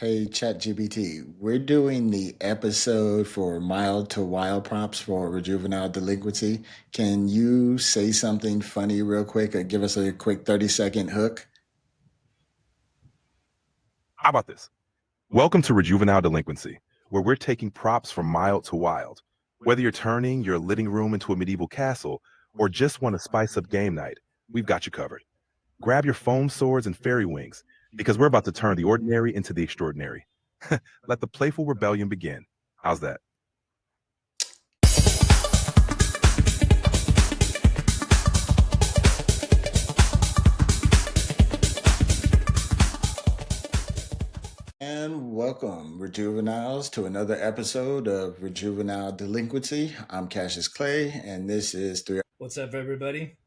Hey, ChatGPT, we're doing the episode for mild to wild prompts for juvenile delinquency. Can you say something funny real quick or give us a quick 30-second hook? How about this? Welcome to Rejuvenile Delinquency, where we're taking props from mild to wild. Whether you're turning your living room into a medieval castle or just want to spice up game night, we've got you covered. Grab your foam swords and fairy wings because we're about to turn the ordinary into the extraordinary. Let the playful rebellion begin. How's that? And welcome, Rejuveniles, to another episode of Rejuvenile Delinquency. I'm Cassius Clay, and this is three. What's up, everybody?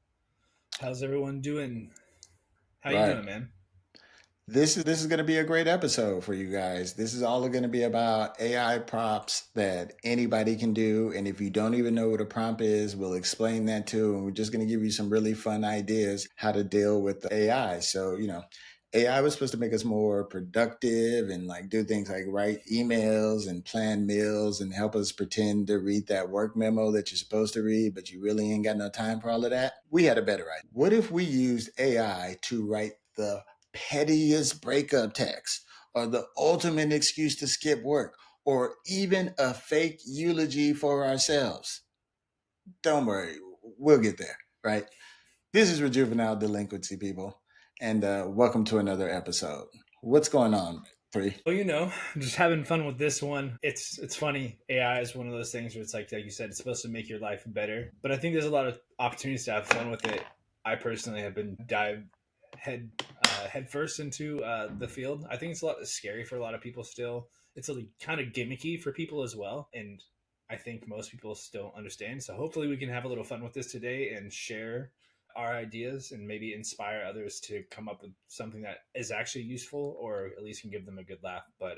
How's everyone doing? How you Right. doing, man? This is going to be a great episode for you guys. This is all going to be about AI prompts that anybody can do. And if you don't even know what a prompt is, we'll explain that too. And we're just going to give you some really fun ideas how to deal with the AI. So, AI was supposed to make us more productive and like do things like write emails and plan meals and help us pretend to read that work memo that you're supposed to read, but you really ain't got no time for all of that. We had a better idea. What if we used AI to write the pettiest breakup text or the ultimate excuse to skip work or even a fake eulogy for ourselves? Don't worry, we'll get there, right? This is Rejuvenile Delinquency, people, and welcome to another episode. What's going on, Three? Well, just having fun with this one. It's funny. AI is one of those things where it's like you said, it's supposed to make your life better. But I think there's a lot of opportunities to have fun with it. I personally have been dive head first into the field. I think it's a lot scary for a lot of people still. It's a kind of gimmicky for people as well, and I think most people still don't understand. So hopefully we can have a little fun with this today and share our ideas and maybe inspire others to come up with something that is actually useful or at least can give them a good laugh. But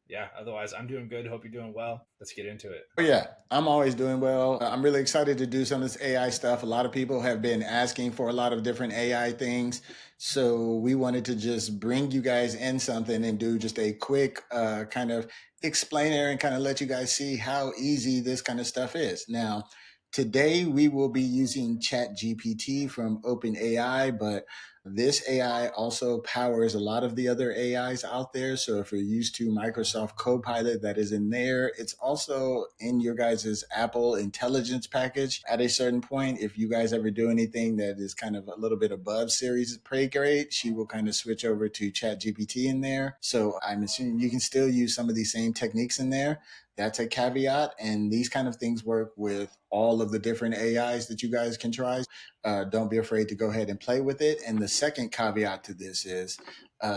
yeah, otherwise, I'm doing good. Hope you're doing well. Let's get into it. Oh, yeah, I'm always doing well. I'm really excited to do some of this AI stuff. A lot of people have been asking for a lot of different AI things. So we wanted to just bring you guys in something and do just a quick kind of explainer and kind of let you guys see how easy this kind of stuff is. Now, today we will be using ChatGPT from OpenAI, but this AI also powers a lot of the other AIs out there. So if you're used to Microsoft Copilot, that is in there. It's also in your guys' Apple intelligence package. At a certain point, if you guys ever do anything that is kind of a little bit above series pay grade, she will kind of switch over to ChatGPT in there. So I'm assuming you can still use some of these same techniques in there. That's a caveat. And these kind of things work with all of the different AIs that you guys can try. Don't be afraid to go ahead and play with it. And the second caveat to this is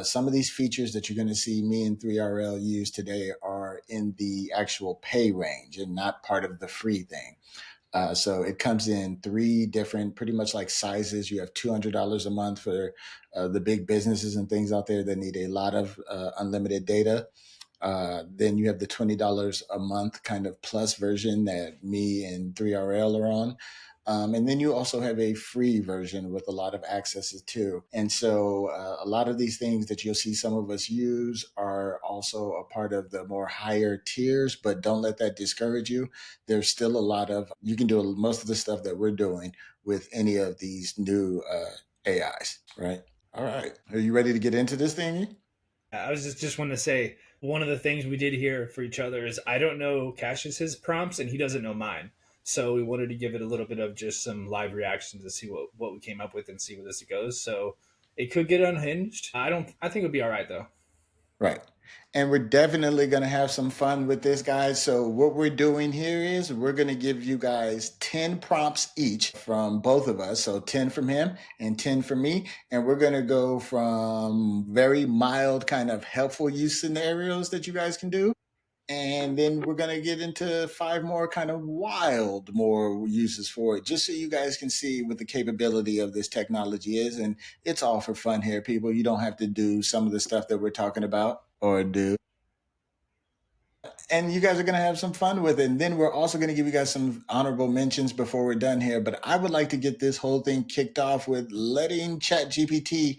some of these features that you're going to see me and 3RL use today are in the actual pay range and not part of the free thing. So it comes in three different, pretty much like sizes. You have $200 a month for the big businesses and things out there that need a lot of unlimited data. Then you have the $20 a month kind of plus version that me and 3RL are on. And then you also have a free version with a lot of accesses too. And so a lot of these things that you'll see some of us use are also a part of the more higher tiers, but don't let that discourage you. There's still a lot of, you can do most of the stuff that we're doing with any of these new AIs, right? All right. Are you ready to get into this thing? I was just want to say one of the things we did here for each other is I don't know Cassius's prompts and he doesn't know mine. So we wanted to give it a little bit of just some live reactions to see what we came up with and see where this goes. So it could get unhinged. I think it'll be all right though. Right. And we're definitely going to have some fun with this, guys. So, what we're doing here is we're going to give you guys 10 prompts each from both of us. So, 10 from him and 10 from me. And we're going to go from very mild, kind of helpful use scenarios that you guys can do. And then we're going to get into five more kind of wild, more uses for it, just so you guys can see what the capability of this technology is. And it's all for fun here, people. You don't have to do some of the stuff that we're talking about or do. And you guys are going to have some fun with it. And then we're also going to give you guys some honorable mentions before we're done here. But I would like to get this whole thing kicked off with letting ChatGPT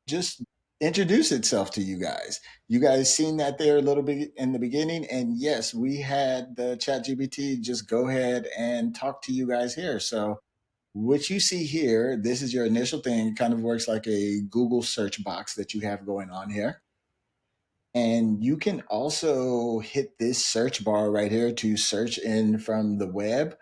just introduce itself to you guys. You guys seen that there a little bit in the beginning, and yes, we had the ChatGPT just go ahead and talk to you guys here. So what you see here, this is your initial thing. It kind of works like a Google search box that you have going on here. And you can also hit this search bar right here to search in from the web,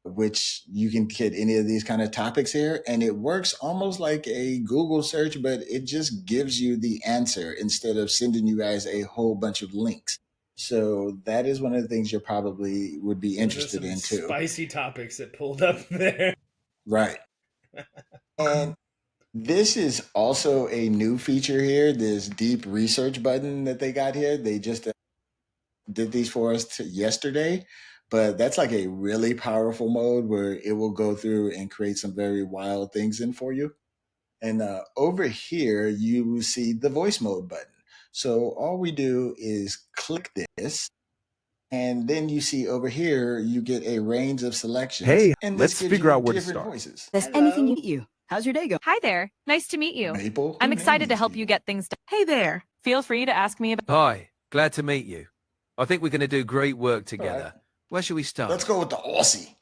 which you can hit any of these kind of topics here. And it works almost like a Google search, but it just gives you the answer instead of sending you guys a whole bunch of links. So that is one of the things you probably would be interested in too. Spicy topics that pulled up there. Right. And this is also a new feature here, this deep research button that they got here. They just did these for us yesterday, but that's like a really powerful mode where it will go through and create some very wild things in for you. And over here, you see the voice mode button. So all we do is click this, and then you see over here, you get a range of selections. Hey, and let's figure out where to different start. voices. There's anything you you. How's your day going? Hi there. Nice to meet you. Maple, I'm who excited named to these help you people? get things done. Hey there. Feel free to ask me about. Hi. Glad to meet you. I think we're going to do great work together. Right. Where should we start? Let's go with the Aussie.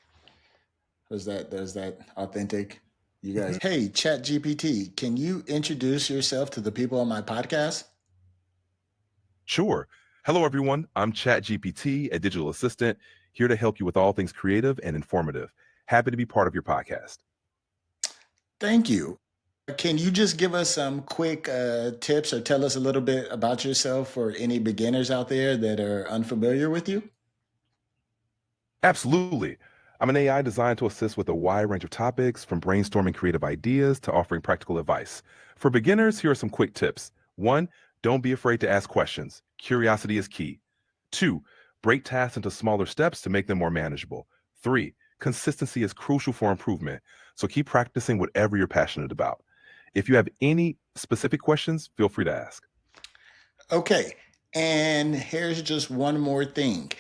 There's that authentic. You guys, hey, ChatGPT, can you introduce yourself to the people on my podcast? Sure. Hello, everyone. I'm ChatGPT, a digital assistant, here to help you with all things creative and informative. Happy to be part of your podcast. Thank you. Can you just give us some quick tips or tell us a little bit about yourself for any beginners out there that are unfamiliar with you? Absolutely. I'm an AI designed to assist with a wide range of topics, from brainstorming creative ideas to offering practical advice. For beginners, here are some quick tips. 1, don't be afraid to ask questions. Curiosity is key. 2, break tasks into smaller steps to make them more manageable. 3, consistency is crucial for improvement, so keep practicing whatever you're passionate about. If you have any specific questions, feel free to ask. Okay, and here's just one more thing.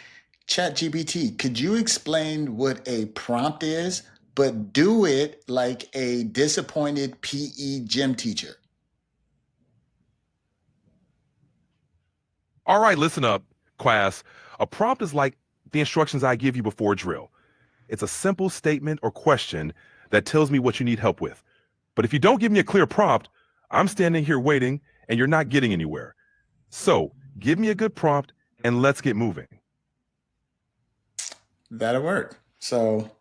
ChatGPT, could you explain what a prompt is, but do it like a disappointed PE gym teacher? All right, listen up, class. A prompt is like the instructions I give you before drill. It's a simple statement or question that tells me what you need help with. But if you don't give me a clear prompt, I'm standing here waiting and you're not getting anywhere. So give me a good prompt and let's get moving. That'll work. So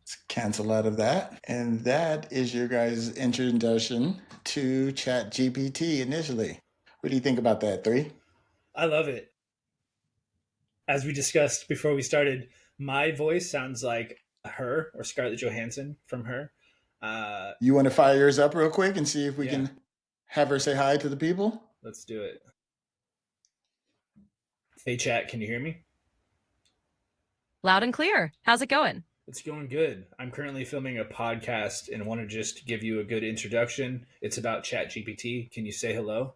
let's cancel out of that. And that is your guys' introduction to ChatGPT initially. What do you think about that, 3? I love it. As we discussed before we started, my voice sounds like Her or Scarlett Johansson from Her. You want to fire yours up real quick and see if we Yeah. can have her say hi to the people? Let's do it. Hey, chat, can you hear me? Loud and clear. How's it going? It's going good. I'm currently filming a podcast and want to just give you a good introduction. It's about ChatGPT. Can you say hello?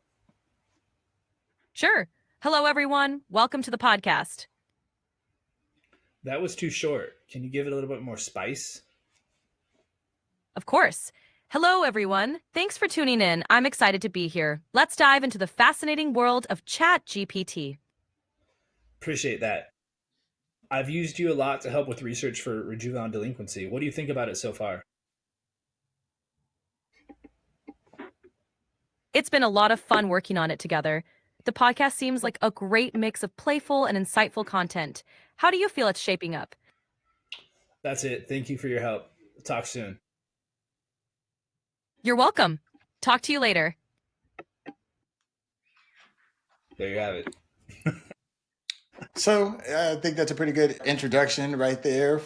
Sure. Hello, everyone. Welcome to the podcast. That was too short. Can you give it a little bit more spice? Of course. Hello, everyone. Thanks for tuning in. I'm excited to be here. Let's dive into the fascinating world of ChatGPT. Appreciate that. I've used you a lot to help with research for Rejuvenile Delinquency. What do you think about it so far? It's been a lot of fun working on it together. The podcast seems like a great mix of playful and insightful content. How do you feel it's shaping up? That's it. Thank you for your help. Talk soon. You're welcome. Talk to you later. There you have it. So I think that's a pretty good introduction right there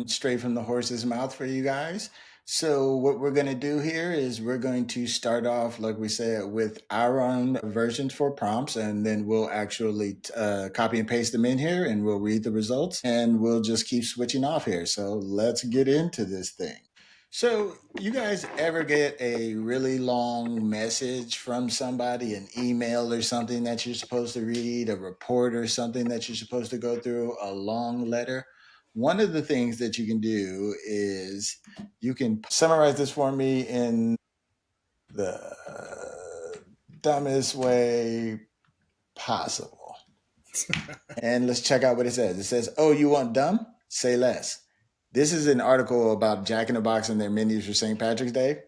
straight from the horse's mouth for you guys. So what we're going to do here is we're going to start off, like we said, with our own versions for prompts, and then we'll actually copy and paste them in here, and we'll read the results, and we'll just keep switching off here. So let's get into this thing. So you guys ever get a really long message from somebody, an email or something that you're supposed to read, a report or something that you're supposed to go through, a long letter? One of the things that you can do is you can summarize this for me in the dumbest way possible. And let's check out what it says. It says, "Oh, you want dumb? Say less." This is an article about Jack in the Box and their menus for St. Patrick's Day.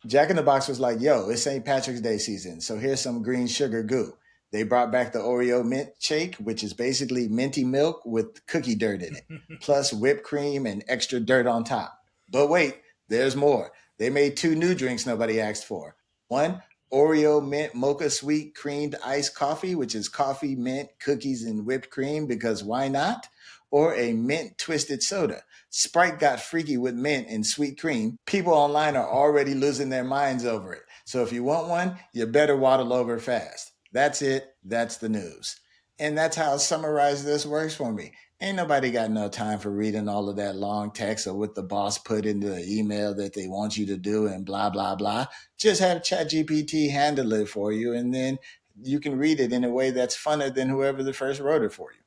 Jack in the Box was like, "Yo, it's St. Patrick's Day season, so here's some green sugar goo." They brought back the Oreo mint shake, which is basically minty milk with cookie dirt in it, plus whipped cream and extra dirt on top. But wait, there's more. They made 2 new drinks nobody asked for. One, Oreo mint mocha sweet creamed iced coffee, which is coffee, mint, cookies, and whipped cream, because why not? Or a mint twisted soda. Sprite got freaky with mint and sweet cream. People online are already losing their minds over it. So if you want one, you better waddle over fast. That's it. That's the news. And that's how Summarize This works for me. Ain't nobody got no time for reading all of that long text or what the boss put into the email that they want you to do and blah, blah, blah. Just have ChatGPT handle it for you, and then you can read it in a way that's funner than whoever the first wrote it for you.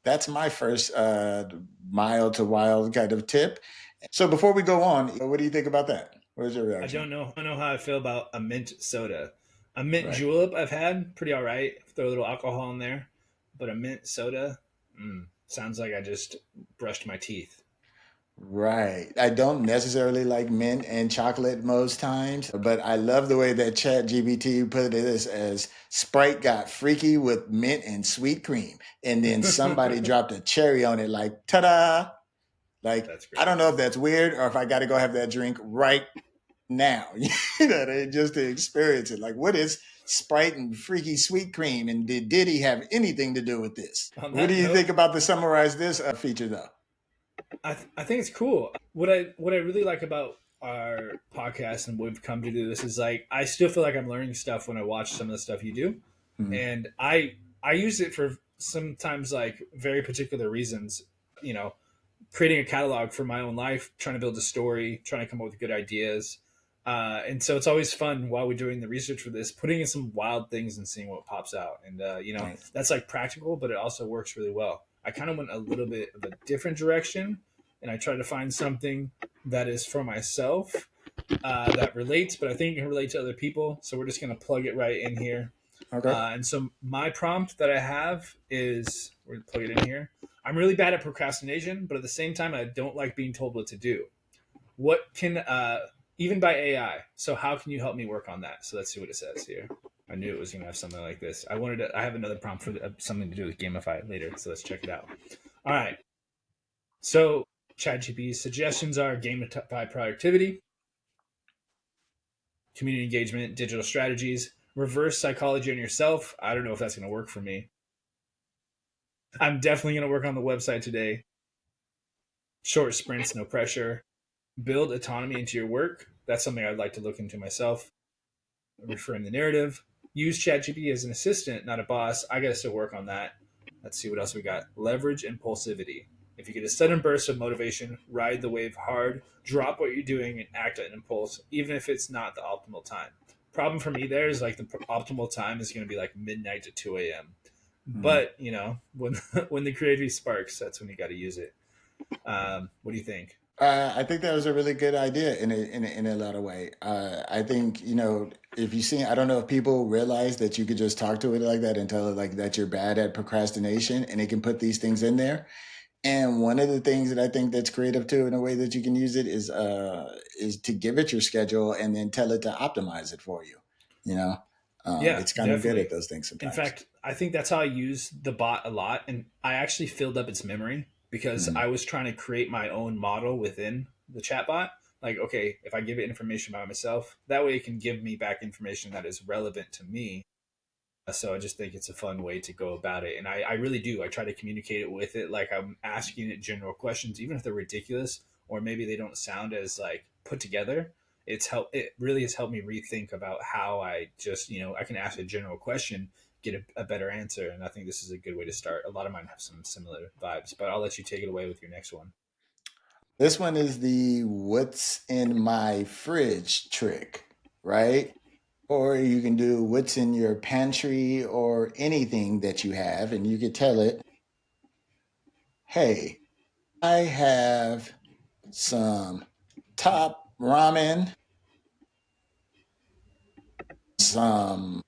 That's my first mild to wild kind of tip. So before we go on, what do you think about that? What is your reaction? I don't know how I feel about a mint soda. A mint Right. julep I've had, pretty all right. Throw a little alcohol in there. But a mint soda, sounds like I just brushed my teeth. Right. I don't necessarily like mint and chocolate most times, but I love the way that ChatGPT put it as Sprite got freaky with mint and sweet cream. And then somebody dropped a cherry on it, like, ta-da. Like, That's great. I don't know if that's weird or if I got to go have that drink right now, just to experience it. Like, what is Sprite and freaky sweet cream? And did Diddy have anything to do with this? On What that do you note- think about the Summarize This feature, though? I think it's cool. What I really like about our podcast and we've come to do this is like I still feel like I'm learning stuff when I watch some of the stuff you do, and I use it for sometimes like very particular reasons. You know, creating a catalog for my own life, trying to build a story, trying to come up with good ideas. And so it's always fun while we're doing the research for this, putting in some wild things and seeing what pops out. And, Nice. that's like practical, but it also works really well. I kind of went a little bit of a different direction and I tried to find something that is for myself that relates, but I think it can relate to other people. So we're just going to plug it right in here. Okay. And so my prompt that I have is, we're going to plug it in here. I'm really bad at procrastination, but at the same time, I don't like being told what to do. What can, even by AI, so how can you help me work on that? So let's see what it says here. I knew it was going to have something like this. I have another prompt for something to do with Gamify later, so let's check it out. All right. So ChatGPT's suggestions are gamify productivity, community engagement, digital strategies, reverse psychology on yourself. I don't know if that's going to work for me. I'm definitely going to work on the website today. Short sprints, no pressure. Build autonomy into your work. That's something I'd like to look into myself. Reframe the narrative. Use ChatGPT as an assistant, not a boss. I got to still work on that. Let's see what else we got. Leverage impulsivity. If you get a sudden burst of motivation, ride the wave hard, drop what you're doing, and act at impulse, even if it's not the optimal time. Problem for me there is like the optimal time is going to be like midnight to 2 a.m. But, when the creativity sparks, that's when you got to use it. What do you think? I think that was a really good idea in a lot of way. I think, if you see, I don't know if people realize that you could just talk to it like that and tell it like that you're bad at procrastination and it can put these things in there. And one of the things that I think that's creative too, in a way that you can use it is to give it your schedule and then tell it to optimize it for you. Yeah, It's kind of good definitely. at those things sometimes. In fact, I think that's how I use the bot a lot. And I actually filled up its memory because I was trying to create my own model within the chatbot. Like, okay, if I give it information about myself, that way it can give me back information that is relevant to me. So I just think it's a fun way to go about it. And I really do. I try to communicate it with it. Like I'm asking it general questions, even if they're ridiculous or maybe they don't sound as like put together. It really has helped me rethink about how I just, I can ask a general question, get a better answer. And I think this is a good way to start. A lot of mine have some similar vibes, but I'll let you take it away with your next one. This one is the what's in my fridge trick, right? Or you can do what's in your pantry or anything that you have, and you could tell it, hey, I have some top ramen some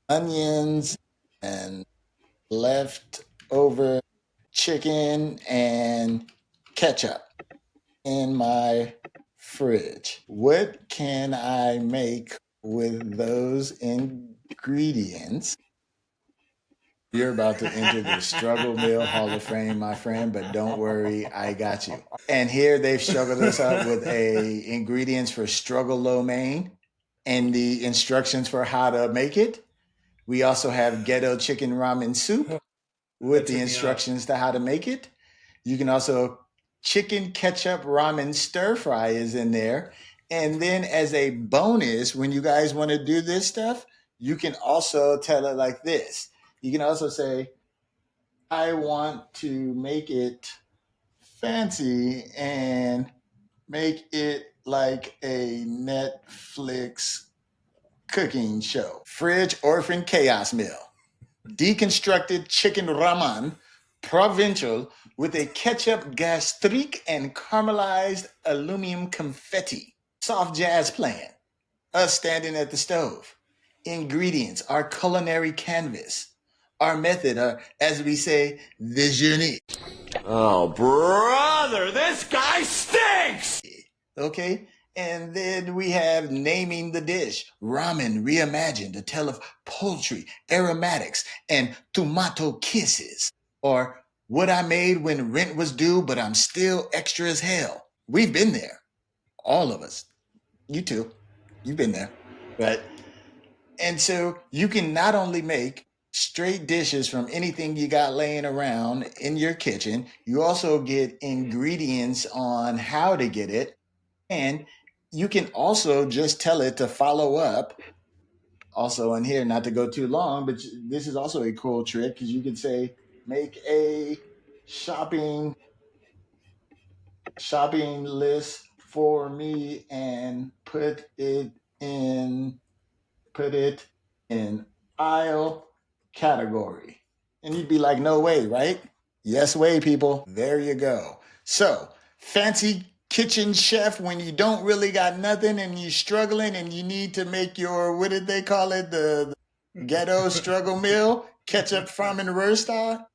onions and leftover chicken and ketchup in my fridge. What can I make with those ingredients? You're about to enter the Struggle Meal Hall of Fame, my friend, but don't worry, I got you. And here they've struggled us up with ingredients for struggle lo mein and the instructions for how to make it. We also have ghetto chicken ramen soup with the instructions to how to make it. You can also chicken ketchup ramen stir fry is in there. And then as a bonus, when you guys want to do this stuff, you can also tell it like this. You can also say, I want to make it fancy and make it like a Netflix cooking show. Fridge Orphan Chaos Meal. Deconstructed chicken ramen, provincial, with a ketchup gastrique and caramelized aluminum confetti. Soft jazz playing. Us standing at the stove. Ingredients, our culinary canvas. Our method, as we say, the journey. Oh, brother, this guy stinks! Okay? And then we have naming the dish, ramen reimagined to tell of poultry, aromatics, and tomato kisses. Or what I made when rent was due, but I'm still extra as hell. We've been there. All of us. You too. You've been there. Right? And so you can not only make straight dishes from anything you got laying around in your kitchen, you also get ingredients on how to get it. And you can also just tell it to follow up. Also, in here, not to go too long, but this is also a cool trick because you can say, make a shopping list for me and put it in aisle category. And you'd be like, no way, right? Yes way, people. There you go. So, fancy kitchen chef when you don't really got nothing and you're struggling and you need to make your, what did they call it? The ghetto struggle meal, ketchup from and Verstar,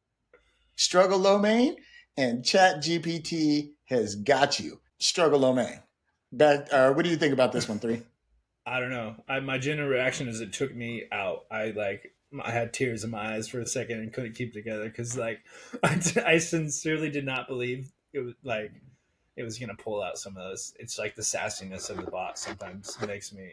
struggle lo mein, and ChatGPT has got you. Struggle lo mein. What do you think about this one, 3? I don't know. My general reaction is it took me out. I had tears in my eyes for a second and couldn't keep together because I sincerely did not believe it was gonna pull out some of those. It's like the sassiness of the bot sometimes makes me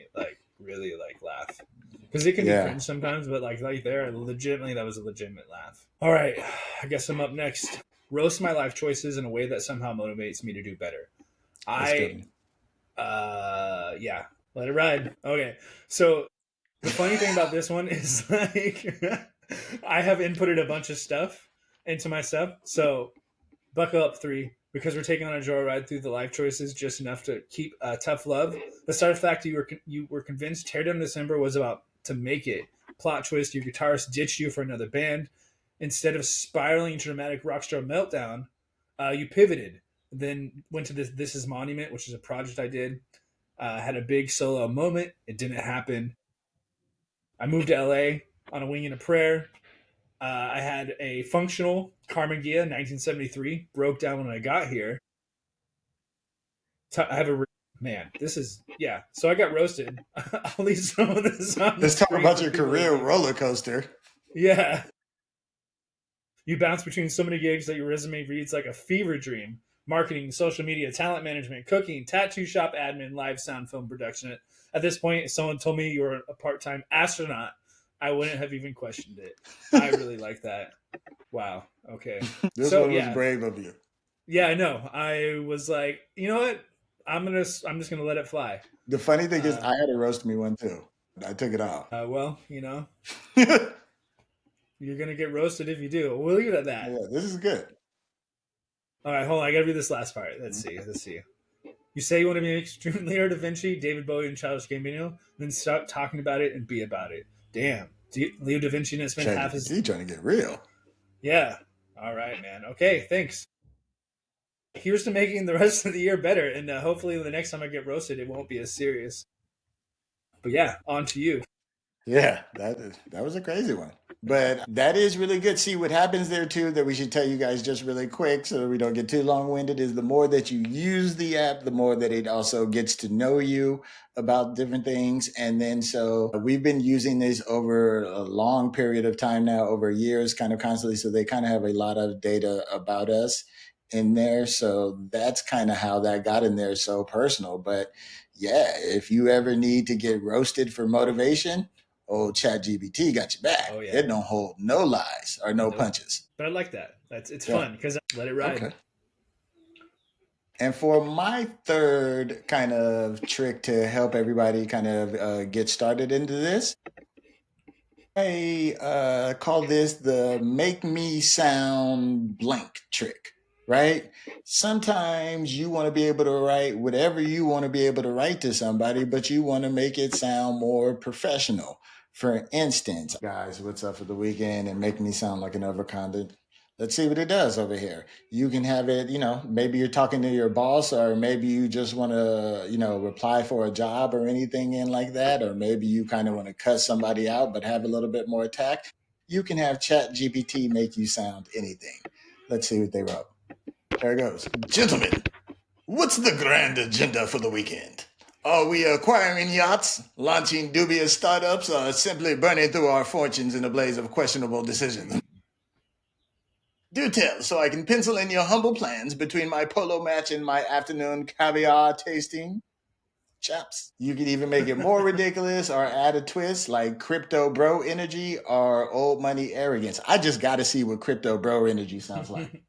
really laugh because it can be cringe sometimes, but legitimately that was a legitimate laugh. All right, I guess I'm up next. Roast my life choices in a way that somehow motivates me to do better. Yeah, let it ride. Okay, so the funny thing about this one is I have inputted a bunch of stuff into my stuff. So buckle up, 3, because we're taking on a joyride through the life choices, just enough to keep tough love. The start fact you were convinced Teardown December was about to make it. Plot twist: your guitarist ditched you for another band. Instead of spiraling into dramatic rockstar meltdown, you pivoted. Then went to This Is Monument, which is a project I did. Had a big solo moment. It didn't happen. I moved to LA on a wing and a prayer. I had a functional Carmen Gia 1973. Broke down when I got here. I have a man. This is So I got roasted. I'll leave some of this on. Let's talk about your career roller coaster. Yeah. You bounce between so many gigs that your resume reads like a fever dream. Marketing, social media, talent management, cooking, tattoo shop admin, live sound film production. At this point, if someone told me you were a part-time astronaut, I wouldn't have even questioned it. I really like that. Wow. Okay. This one was brave of you. Yeah, I know. I was like, you know what? I'm just gonna let it fly. The funny thing is, I had a roast me one too. I took it off. Well, you're gonna get roasted if you do. We'll leave it at that. Yeah, this is good. All right, hold on. I gotta read this last part. Let's see. You say you want to be extreme Leonardo da Vinci, David Bowie, and Childish Gambino, then start talking about it and be about it. Damn. Leo da Vinci didn't spend half his... He's trying to get real. Yeah. All right, man. Okay, thanks. Here's to making the rest of the year better, and hopefully the next time I get roasted, it won't be as serious. But yeah, on to you. Yeah, that was a crazy one. But that is really good. See, what happens there too, that we should tell you guys just really quick so that we don't get too long winded, is the more that you use the app, the more that it also gets to know you about different things. And then so we've been using this over a long period of time now, over years, kind of constantly. So they kind of have a lot of data about us in there. So that's kind of how that got in there, so personal. But yeah, if you ever need to get roasted for motivation, old ChatGPT got your back. Oh, yeah. It don't hold no lies or no punches. But I like that. It's Yeah. fun because let it ride. Okay. And for my third kind of trick to help everybody kind of get started into this, I call this the make me sound blank trick, right? Sometimes you want to be able to write whatever you want to be able to write to somebody, but you want to make it sound more professional. For instance, guys, what's up for the weekend, and make me sound like an overconfident. Let's see what it does over here. You can have it, maybe you're talking to your boss, or maybe you just want to, reply for a job or anything in like that, or maybe you kind of want to cut somebody out but have a little bit more tact. You can have ChatGPT make you sound anything. Let's see what they wrote. There it goes. Gentlemen, what's the grand agenda for the weekend? Are we acquiring yachts, launching dubious startups, or simply burning through our fortunes in a blaze of questionable decisions? Do tell, so I can pencil in your humble plans between my polo match and my afternoon caviar tasting. Chaps. You can even make it more ridiculous or add a twist like crypto bro energy or old money arrogance. I just got to see what crypto bro energy sounds like.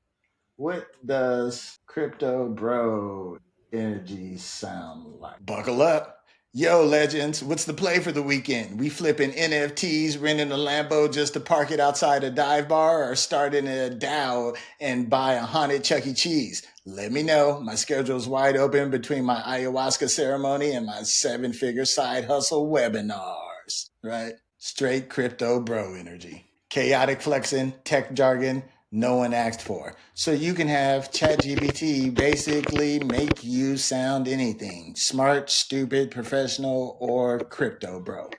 What does crypto bro energy sound like? Buckle up. Yo, legends, what's the play for the weekend? We flipping NFTs, renting a Lambo just to park it outside a dive bar, or starting a DAO and buy a haunted Chuck E. Cheese? Let me know. My schedule's wide open between my ayahuasca ceremony and my 7-figure side hustle webinars, right? Straight crypto bro energy. Chaotic flexing, tech jargon, no one asked for. So you can have ChatGPT basically make you sound anything. Smart, stupid, professional, or crypto bro.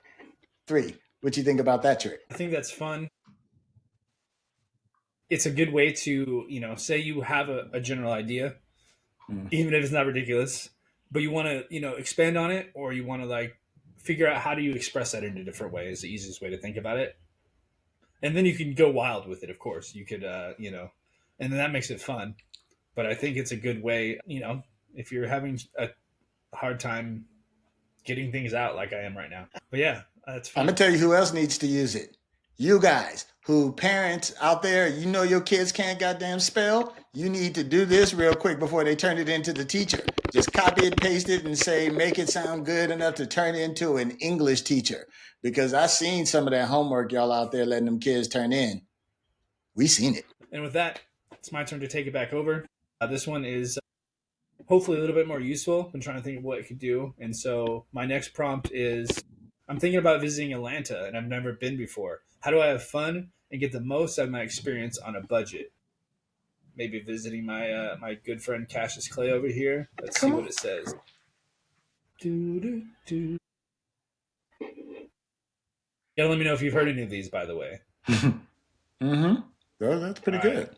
3. What you think about that trick? I think that's fun. It's a good way to, say you have a general idea, even if it's not ridiculous, but you want to, expand on it, or you want to like figure out how do you express that in a different way is the easiest way to think about it. And then you can go wild with it, of course. You could, and then that makes it fun. But I think it's a good way, if you're having a hard time getting things out like I am right now. But yeah, that's fun. I'm going to tell you who else needs to use it. You guys, who parents out there, your kids can't goddamn spell. You need to do this real quick before they turn it into the teacher. Just copy it, paste it, and say, make it sound good enough to turn into an English teacher. Because I seen some of that homework y'all out there letting them kids turn in. We seen it. And with that, it's my turn to take it back over. This one is hopefully a little bit more useful. I'm trying to think of what it could do. And so my next prompt is, I'm thinking about visiting Atlanta and I've never been before. How do I have fun and get the most out of my experience on a budget? Maybe visiting my my good friend Cassius Clae over here. Let's see what it says. You gotta let me know if you've heard any of these, by the way. Mm-hmm. Oh, that's pretty good.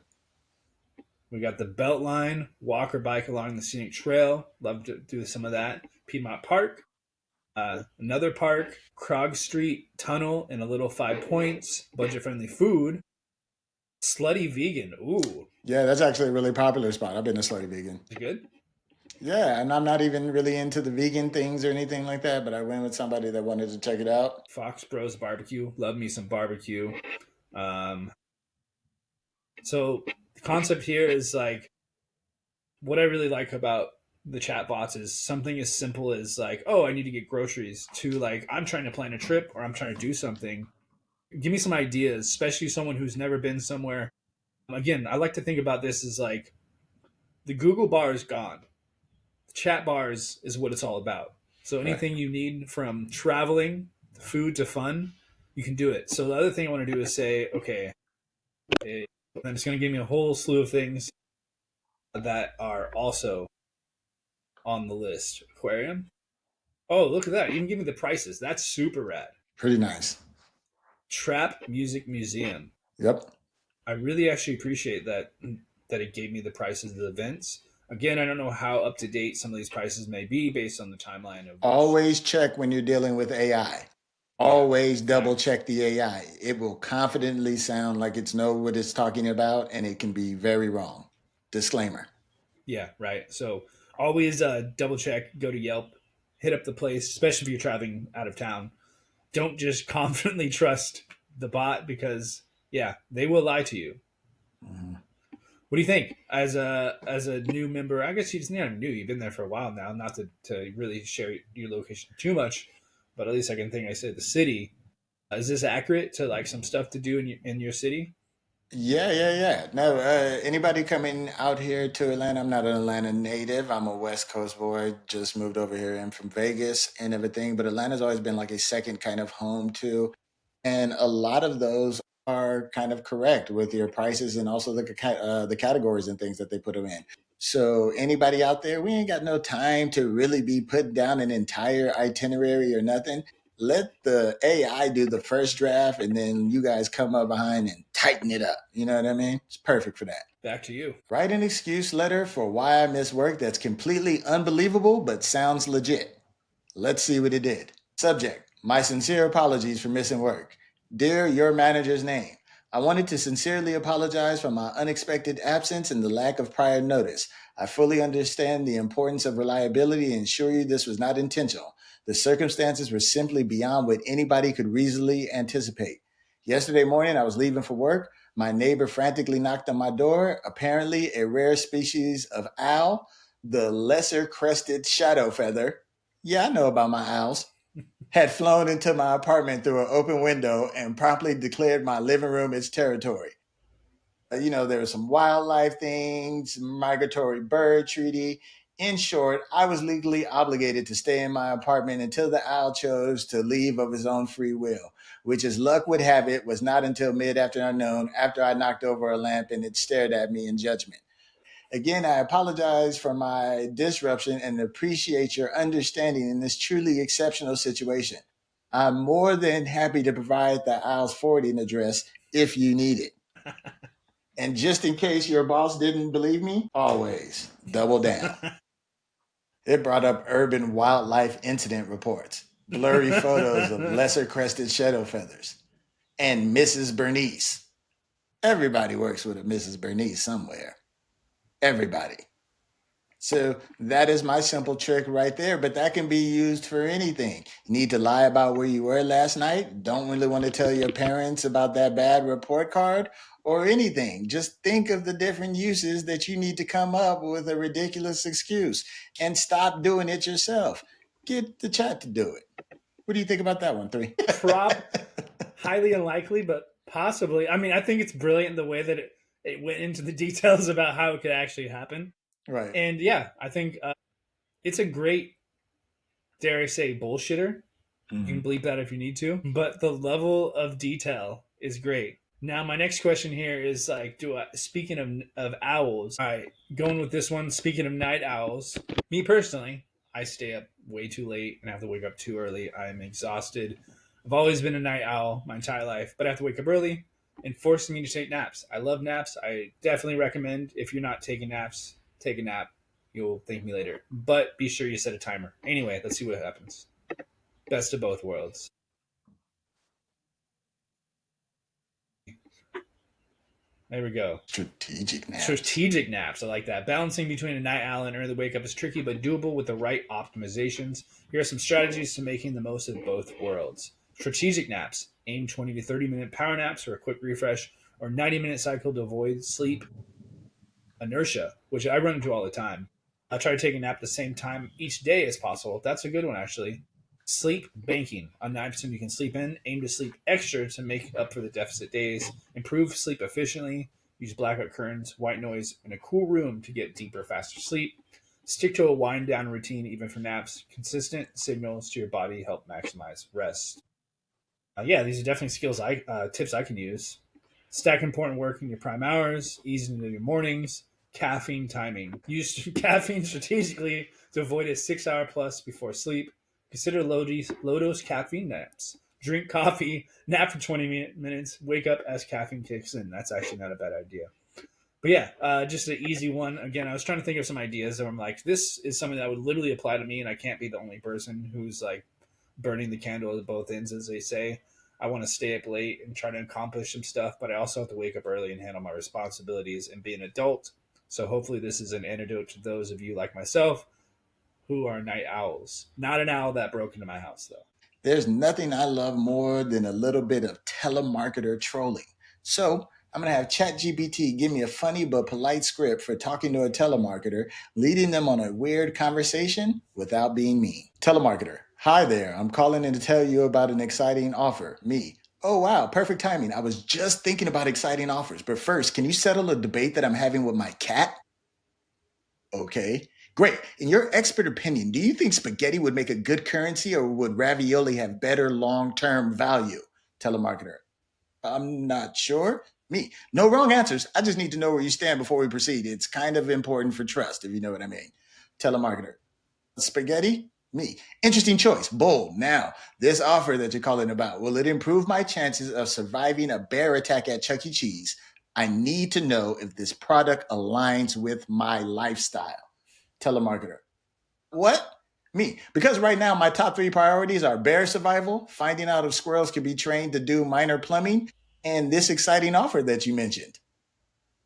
We got the Beltline, walk or bike along the scenic trail. Love to do some of that. Piedmont Park. Another park, Krog Street, tunnel, and a little 5 points. Budget-friendly food. Slutty vegan. Ooh. Yeah, that's actually a really popular spot. I've been a slutty vegan. Is it good? Yeah, and I'm not even really into the vegan things or anything like that, but I went with somebody that wanted to check it out. Fox Bros Barbecue. Love me some barbecue. So the concept here is like, what I really like about the chat bots is something as simple as like, oh, I need to get groceries, to like, I'm trying to plan a trip or I'm trying to do something. Give me some ideas, especially someone who's never been somewhere. Again, I like to think about this as like, the Google bar is gone. The chat bars is what it's all about. So anything you need from traveling, food to fun, you can do it. So the other thing I want to do is say, okay, then it's going to give me a whole slew of things that are also on the list. Aquarium, Oh, look at that. Even give me the prices. That's super rad. Pretty nice. Trap Music Museum. Yep. I really actually appreciate that it gave me the prices of the events. Again, I don't know how up to date some of these prices may be based on the timeline of which. Always check when you're dealing with AI. Always double check the AI. It will confidently sound like it's know what it's talking about, and it can be very wrong. Disclaimer. Yeah, right. So always double check, go to Yelp, hit up the place, especially if you're traveling out of town. Don't just confidently trust the bot because yeah, they will lie to you. Mm-hmm. What do you think as a new member? I guess you're not new. You've been there for a while now. Not to really share your location too much, but at least I can think I said the city. Is this accurate to like some stuff to do in your city? Yeah. No, anybody coming out here to Atlanta? I'm not an Atlanta native. I'm a West Coast boy. Just moved over here and from Vegas and everything. But Atlanta's always been like a second kind of home too. And a lot of those are kind of correct with your prices and also the categories and things that they put them in. So anybody out there, we ain't got no time to really be putting down an entire itinerary or nothing. Let the AI do the first draft and then you guys come up behind and tighten it up. You know what I mean? It's perfect for that. Back to you. Write an excuse letter for why I miss work that's completely unbelievable but sounds legit. Let's see what it did. Subject: my sincere apologies for missing work. Dear your manager's name, I wanted to sincerely apologize for my unexpected absence and the lack of prior notice. I fully understand the importance of reliability and assure you this was not intentional. The circumstances were simply beyond what anybody could reasonably anticipate. Yesterday morning, I was leaving for work. My neighbor frantically knocked on my door. Apparently, a rare species of owl, the lesser crested shadow feather. Yeah, I know about my owls. Had flown into my apartment through an open window and promptly declared my living room its territory. There were some wildlife things, migratory bird treaty. In short, I was legally obligated to stay in my apartment until the owl chose to leave of his own free will, which, as luck would have it, was not until mid-afternoon after I knocked over a lamp and it stared at me in judgment. Again, I apologize for my disruption and appreciate your understanding in this truly exceptional situation. I'm more than happy to provide the owl's forwarding address if you need it. And just in case your boss didn't believe me, always double down. It brought up urban wildlife incident reports, blurry photos of lesser crested shadow feathers, and Mrs. Bernice. Everybody works with a Mrs. Bernice somewhere. Everybody. So that is my simple trick right there, but that can be used for anything. You need to lie about where you were last night, don't really want to tell your parents about that bad report card, or anything. Just think of the different uses that you need to come up with a ridiculous excuse and stop doing it yourself. Get the chat to do it. What do you think about that one, 3? Highly unlikely, but possibly. I mean, I think it's brilliant the way that it went into the details about how it could actually happen. Right. And yeah, I think it's a great, dare I say, bullshitter. Mm-hmm. You can bleep that if you need to. But the level of detail is great. Now, my next question here is like, speaking of owls, all right, going with this one, speaking of night owls, me personally, I stay up way too late and I have to wake up too early. I'm exhausted. I've always been a night owl my entire life, but I have to wake up early and forcing me to take naps. I love naps. I definitely recommend if you're not taking naps, take a nap. You'll thank me later. But be sure you set a timer. Anyway, let's see what happens. Best of both worlds. There we go. Strategic naps. Strategic naps. I like that. Balancing between a night owl and early wake up is tricky, but doable with the right optimizations. Here are some strategies to making the most of both worlds. Strategic naps. Aim 20 to 30-minute power naps for a quick refresh, or 90-minute cycle to avoid sleep inertia, which I run into all the time. I try to take a nap at the same time each day as possible. That's a good one, actually. Sleep banking. On nights when you can sleep in, aim to sleep extra to make up for the deficit days. Improve sleep efficiently. Use blackout curtains, white noise, and a cool room to get deeper, faster sleep. Stick to a wind down routine even for naps. Consistent signals to your body help maximize rest. Yeah, these are definitely tips I can use. Stack important work in your prime hours. Ease into your mornings. Caffeine timing. Use caffeine strategically to avoid a 6-hour plus before sleep. Consider low dose caffeine naps. Drink coffee, nap for 20 minutes, wake up as caffeine kicks in. That's actually not a bad idea. But yeah, just an easy one. Again, I was trying to think of some ideas where I'm like, this is something that would literally apply to me, and I can't be the only person who's like burning the candle at both ends, as they say. I want to stay up late and try to accomplish some stuff, but I also have to wake up early and handle my responsibilities and be an adult. So hopefully, this is an antidote to those of you like myself who are night owls. Not an owl that broke into my house, though. There's nothing I love more than a little bit of telemarketer trolling. So I'm going to have ChatGPT give me a funny but polite script for talking to a telemarketer, leading them on a weird conversation without being mean. Telemarketer, hi there. I'm calling in to tell you about an exciting offer. Me, oh wow, perfect timing. I was just thinking about exciting offers. But first, can you settle a debate that I'm having with my cat? Okay, great. In your expert opinion, do you think spaghetti would make a good currency or would ravioli have better long term value? Telemarketer, I'm not sure. Me, no wrong answers. I just need to know where you stand before we proceed. It's kind of important for trust, if you know what I mean. Telemarketer, spaghetti? Me, interesting choice. Bold. Now, this offer that you're calling about, will it improve my chances of surviving a bear attack at Chuck E. Cheese? I need to know if this product aligns with my lifestyle. Telemarketer, what? Me. Because right now my top 3 priorities are bear survival, finding out if squirrels can be trained to do minor plumbing, and this exciting offer that you mentioned.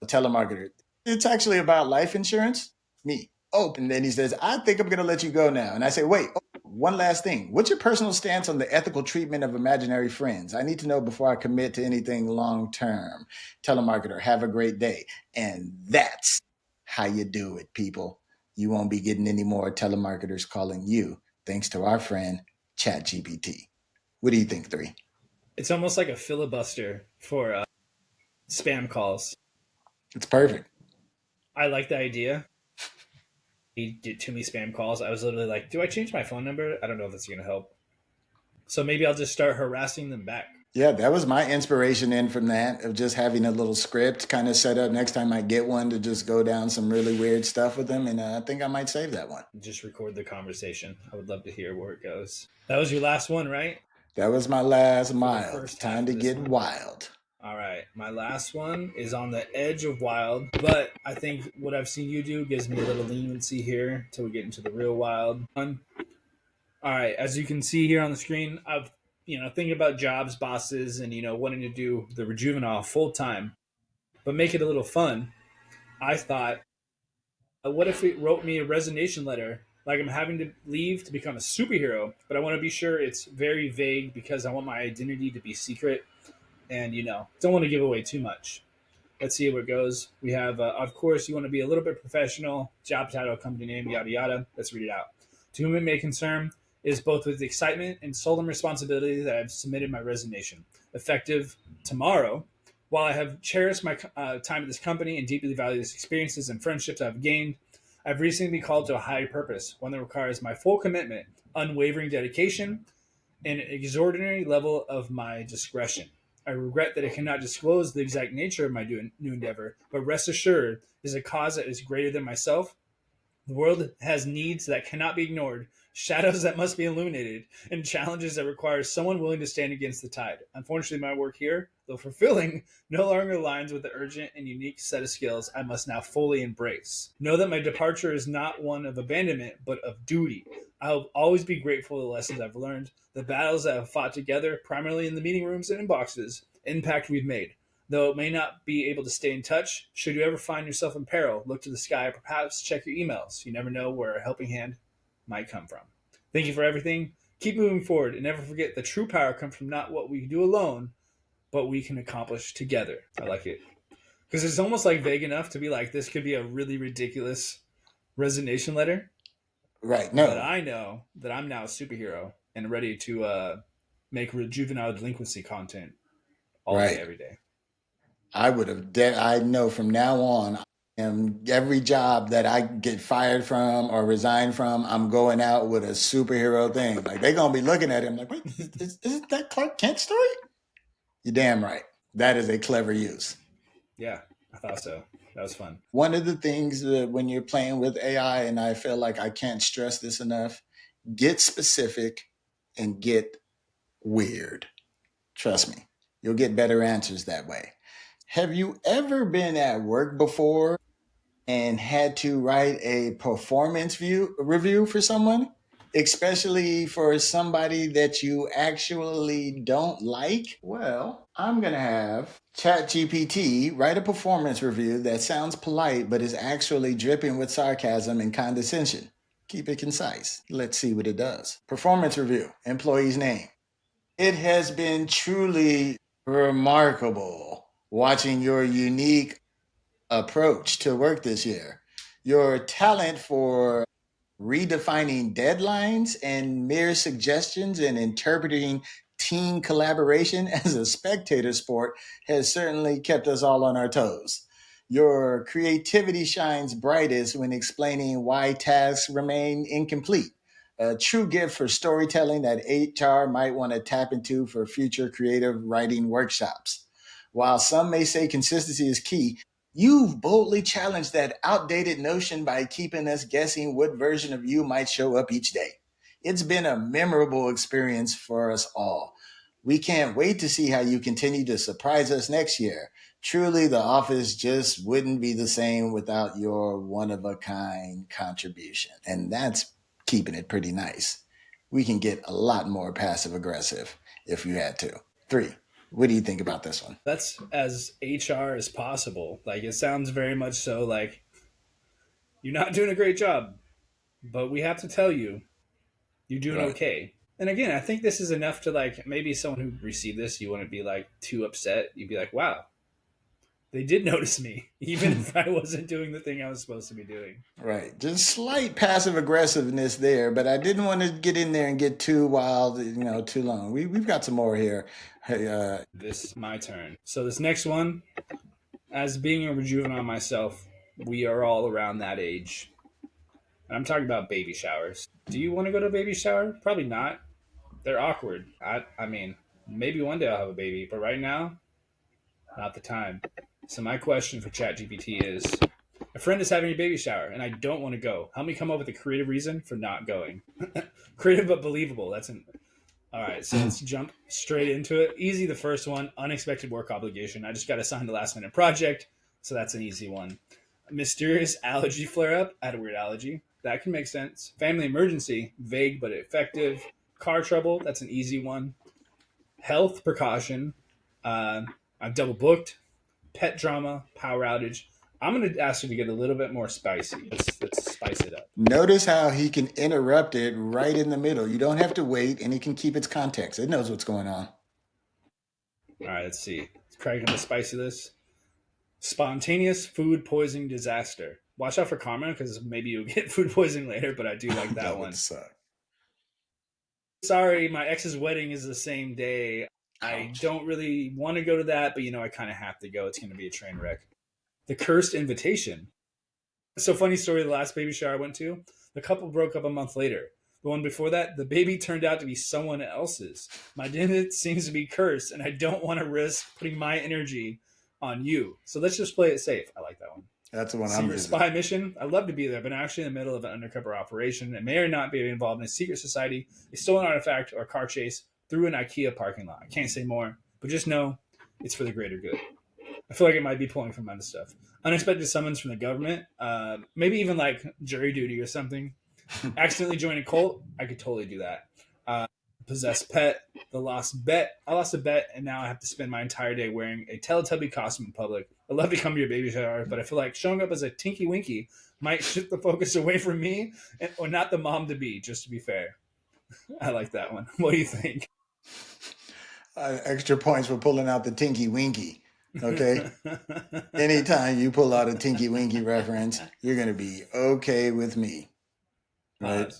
The telemarketer, it's actually about life insurance. Me. Oh, and then he says, I think I'm going to let you go now. And I say, wait, one last thing. What's your personal stance on the ethical treatment of imaginary friends? I need to know before I commit to anything long term. Telemarketer, have a great day. And that's how you do it, people. You won't be getting any more telemarketers calling you, thanks to our friend ChatGPT. What do you think, 3? It's almost like a filibuster for spam calls. It's perfect. I like the idea. He did too many spam calls. I was literally like, do I change my phone number? I don't know if that's going to help. So maybe I'll just start harassing them back. Yeah, that was my inspiration in from that, of just having a little script kind of set up next time I get one to just go down some really weird stuff with them. And I think I might save that one. Just record the conversation. I would love to hear where it goes. That was your last one, right? That was my last mile. first Time half to of this get one. wild. All right. My last one is on the edge of wild, but I think what I've seen you do gives me a little leniency here till we get into the real wild one. All right. As you can see here on the screen, I've thinking about jobs, bosses, and wanting to do the Rejuvenile full time, but make it a little fun. I thought, what if it wrote me a resignation letter? Like I'm having to leave to become a superhero, but I want to be sure it's very vague because I want my identity to be secret and don't want to give away too much. Let's see where it goes. We have of course you want to be a little bit professional, job title, company name, yada yada. Let's read it out. To whom it may concern, it is both with excitement and solemn responsibility that I've submitted my resignation, effective tomorrow. While I have cherished my time at this company and deeply value the experiences and friendships I've gained, I've recently been called to a higher purpose, one that requires my full commitment, unwavering dedication, and an extraordinary level of my discretion. I regret that I cannot disclose the exact nature of my new endeavor, but rest assured, it is a cause that is greater than myself. The world has needs that cannot be ignored, shadows that must be illuminated, and challenges that require someone willing to stand against the tide. Unfortunately, my work here, though fulfilling, no longer aligns with the urgent and unique set of skills I must now fully embrace. Know that my departure is not one of abandonment, but of duty. I'll always be grateful for the lessons I've learned, the battles that I've fought together, primarily in the meeting rooms and inboxes, impact we've made. Though it may not be able to stay in touch, should you ever find yourself in peril, look to the sky, or perhaps check your emails. You never know where a helping hand might come from. Thank you for everything. Keep moving forward and never forget the true power comes from not what we do alone, but we can accomplish together. I like it. Because it's almost like vague enough to be like, this could be a really ridiculous resignation letter. Right. No. But I know that I'm now a superhero and ready to make Rejuvenile Delinquency content all day, every day. I would have. I know from now on, every job that I get fired from or resign from, I'm going out with a superhero thing. Like they're gonna be looking at him like, wait, isn't that Clark Kent story? You're damn right. That is a clever use. Yeah, I thought so. That was fun. One of the things that when you're playing with AI, and I feel like I can't stress this enough, get specific, and get weird. Trust me, you'll get better answers that way. Have you ever been at work before and had to write a review for someone, especially for somebody that you actually don't like? Well, I'm going to have ChatGPT write a performance review that sounds polite but is actually dripping with sarcasm and condescension. Keep it concise. Let's see what it does. Performance review, employee's name. It has been truly remarkable watching your unique approach to work this year. Your talent for redefining deadlines and mere suggestions and interpreting team collaboration as a spectator sport has certainly kept us all on our toes. Your creativity shines brightest when explaining why tasks remain incomplete. A true gift for storytelling that HR might want to tap into for future creative writing workshops. While some may say consistency is key, you've boldly challenged that outdated notion by keeping us guessing what version of you might show up each day. It's been a memorable experience for us all. We can't wait to see how you continue to surprise us next year. Truly, the office just wouldn't be the same without your one-of-a-kind contribution. And that's keeping it pretty nice. We can get a lot more passive-aggressive if you had to. 3. What do you think about this one? That's as HR as possible. Like, it sounds very much so like you're not doing a great job, but we have to tell you you're doing Right. okay. And again, I think this is enough to, like, maybe someone who received this, you wouldn't be like too upset. You'd be like, wow, they did notice me, even if I wasn't doing the thing I was supposed to be doing. Right. Just slight passive aggressiveness there, but I didn't want to get in there and get too wild, too long. We've got some more here. Hey, This my turn. So this next one, as being a rejuvenile myself, we are all around that age. And I'm talking about baby showers. Do you want to go to a baby shower? Probably not. They're awkward. I mean, maybe one day I'll have a baby, but right now, not the time. So my question for ChatGPT is, a friend is having a baby shower and I don't want to go. Help me come up with a creative reason for not going. Creative but believable. All right, so let's jump straight into it. Easy, the first one, unexpected work obligation. I just got assigned a last minute project, so that's an easy one. Mysterious allergy flare up. I had a weird allergy. That can make sense. Family emergency, vague but effective. Car trouble, that's an easy one. Health precaution, I'm double booked. Pet drama, power outage. I'm going to ask you to get a little bit more spicy. Let's spice it up. notice how he can interrupt it right in the middle. You don't have to wait, and it can keep its context. It knows what's going on. All right, let's see. Craig, going to spicy this. Spontaneous food poisoning disaster. Watch out for karma, because maybe you'll get food poisoning later, but I do like that one. Would suck. Sorry, my ex's wedding is the same day. I Ouch. don't really want to go to that, but I kind of have to go. It's going to be a train wreck. The cursed invitation. So funny story, the last baby shower I went to, the couple broke up a month later. The one before that, the baby turned out to be someone else's. My dinner seems to be cursed, and I don't want to risk putting my energy on you. So let's just play it safe. I like that one. That's the one I'm Secret using. spy mission. I'd love to be there, but I'm actually in the middle of an undercover operation and may or not be involved in a secret society, a stolen artifact, or a car chase through an IKEA parking lot. I can't say more, but just know it's for the greater good. I feel like it might be pulling from other stuff. Unexpected summons from the government, maybe even like jury duty or something. Accidentally join a cult, I could totally do that. Possessed pet, the lost bet. I lost a bet, and now I have to spend my entire day wearing a Teletubby costume in public. I'd love to come to your baby shower, but I feel like showing up as a Tinky Winky might shift the focus away from me, or not the mom to be, just to be fair. I like that one. What do you think? Extra points for pulling out the Tinky Winky. Okay. Anytime you pull out a Tinky Winky reference, you're going to be okay with me. Right.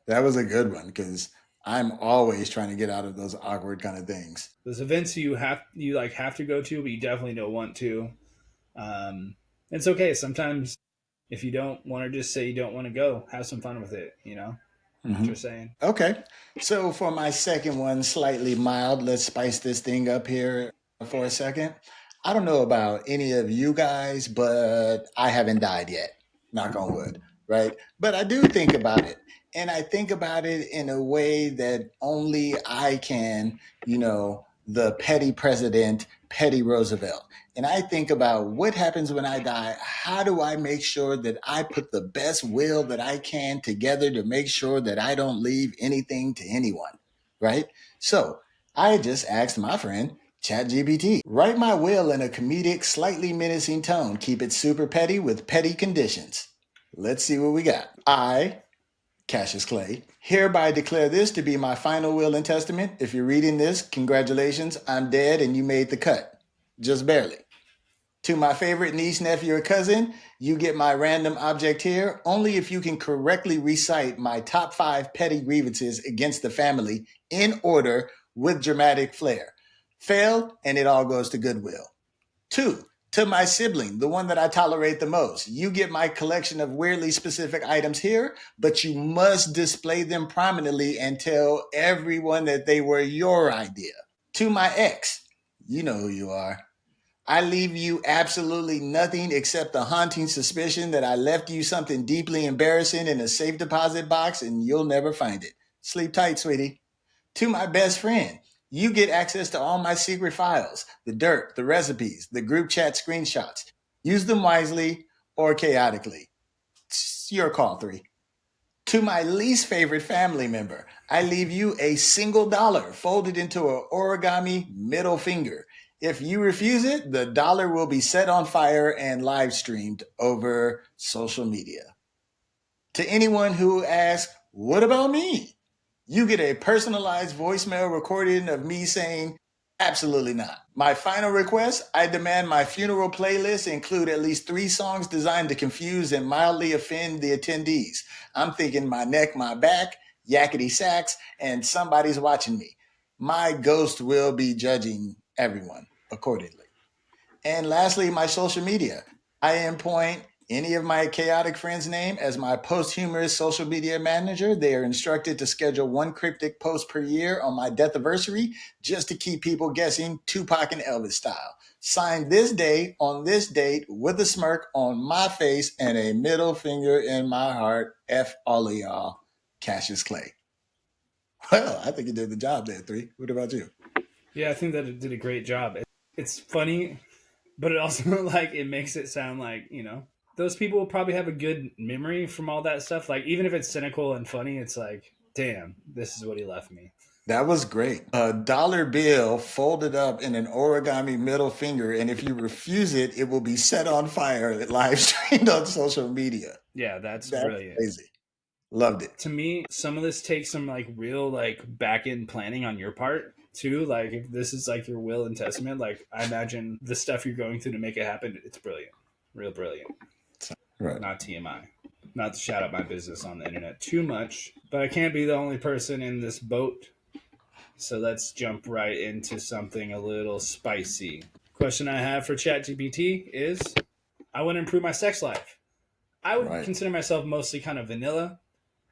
That was a good one because I'm always trying to get out of those awkward kind of things. There's events you have to go to, but you definitely don't want to. It's okay. Sometimes if you don't want to just say you don't want to go, have some fun with it, What you're saying. Okay. So for my second one, slightly mild, let's spice this thing up here for a second. I don't know about any of you guys, but I haven't died yet. Knock on wood. right? But I do think about it. And I think about it in a way that only I can, the petty president, Petty Roosevelt. And I think about what happens when I die. How do I make sure that I put the best will that I can together to make sure that I don't leave anything to anyone, right? So I just asked my friend, ChatGPT, write my will in a comedic, slightly menacing tone. Keep it super petty with petty conditions. Let's see what we got. I, Cassius Clay, hereby declare this to be my final will and testament. If you're reading this, congratulations, I'm dead and you made the cut. Just barely. To my favorite niece, nephew, or cousin, you get my random object here only if you can correctly recite my top 5 petty grievances against the family in order with dramatic flair. Fail, and it all goes to Goodwill. 2, to my sibling, the one that I tolerate the most. You get my collection of weirdly specific items here, but you must display them prominently and tell everyone that they were your idea. To my ex, you know who you are. I leave you absolutely nothing except the haunting suspicion that I left you something deeply embarrassing in a safe deposit box and you'll never find it. Sleep tight, sweetie. To my best friend, you get access to all my secret files, the dirt, the recipes, the group chat screenshots. Use them wisely or chaotically. It's your call, 3. To my least favorite family member, I leave you a single dollar folded into an origami middle finger. If you refuse it, the dollar will be set on fire and live streamed over social media. To anyone who asks, what about me? You get a personalized voicemail recording of me saying, absolutely not. My final request, I demand my funeral playlist include at least 3 songs designed to confuse and mildly offend the attendees. I'm thinking My Neck, My Back, Yakety Sax, and Somebody's Watching Me. My ghost will be judging everyone accordingly. And lastly, my social media. I appoint any of my chaotic friends' name as my posthumous social media manager. They are instructed to schedule 1 cryptic post per year on my death anniversary just to keep people guessing Tupac and Elvis style. Signed this day on this date with a smirk on my face and a middle finger in my heart. F all of y'all. Cassius Clay. Well, I think you did the job there, 3. What about you? Yeah, I think that it did a great job. It's funny, but it also like it makes it sound like, those people will probably have a good memory from all that stuff. Like even if it's cynical and funny, it's like, damn, this is what he left me. That was great. A dollar bill folded up in an origami middle finger, and if you refuse it, it will be set on fire, live streamed on social media. Yeah, that's brilliant. Crazy. Loved it. To me, some of this takes some like real like back end planning on your part too. Like if this is like your will and testament, like I imagine the stuff you're going through to make it happen, it's brilliant. Real brilliant. Right. Not TMI. Not to shout out my business on the internet too much, but I can't be the only person in this boat. So let's jump right into something a little spicy. Question I have for ChatGPT is, I want to improve my sex life. I would consider myself mostly kind of vanilla,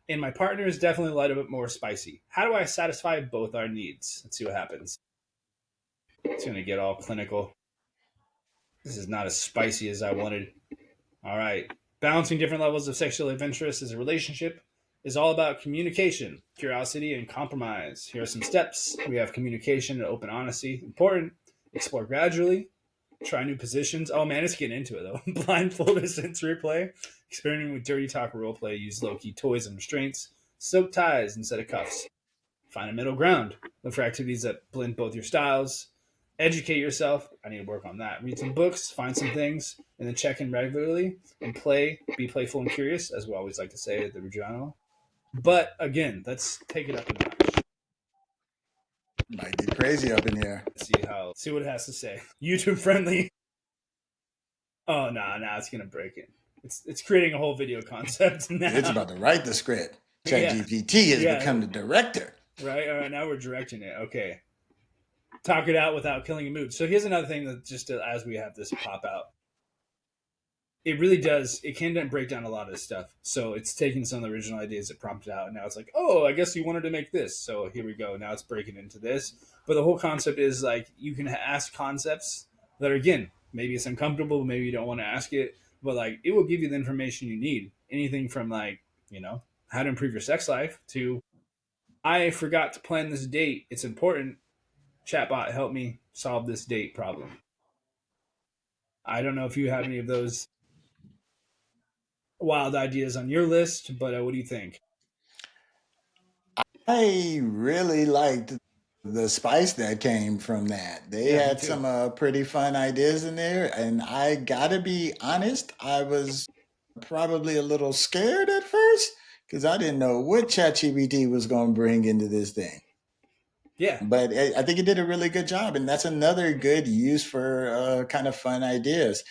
and my partner is definitely a little bit more spicy. How do I satisfy both our needs? Let's see what happens. It's going to get all clinical. This is not as spicy as I wanted. All right. Balancing different levels of sexual adventurous as a relationship is all about communication, curiosity, and compromise. Here are some steps. We have communication and open honesty. Important. Explore gradually. Try new positions. Oh man, it's getting into it though. Blindfolded sensory play. Experimenting with dirty talk role play. Use low-key toys and restraints. Soak ties instead of cuffs. Find a middle ground. Look for activities that blend both your styles. Educate yourself. I need to work on that. Read some books, find some things, and then check in regularly and play. Be playful and curious, as we always like to say at the Rejuvenile. But again, let's take it up a notch. Might get crazy up in here. See what it has to say. YouTube friendly. Oh no, it's gonna break it. It's creating a whole video concept now. It's about to write the script. ChatGPT has become the director. Right. All right. Now we're directing it. Okay. Talk it out without killing a mood. So here's another thing that just as we have this pop out. It really does. It can break down a lot of this stuff. So it's taking some of the original ideas it prompted out, and now it's like, oh, I guess you wanted to make this. So here we go. Now it's breaking into this. But the whole concept is like you can ask concepts that are, again, maybe it's uncomfortable, maybe you don't want to ask it, but like it will give you the information you need. anything from like, how to improve your sex life to I forgot to plan this date. It's important. Chatbot, help me solve this date problem. I don't know if you have any of those wild ideas on your list, but what do you think? I really liked the spice that came from that. They Yeah, me had too. some pretty fun ideas in there, and I gotta be honest, I was probably a little scared at first because I didn't know what ChatGPT was going to bring into this thing. Yeah, But I think it did a really good job, and that's another good use for kind of fun ideas.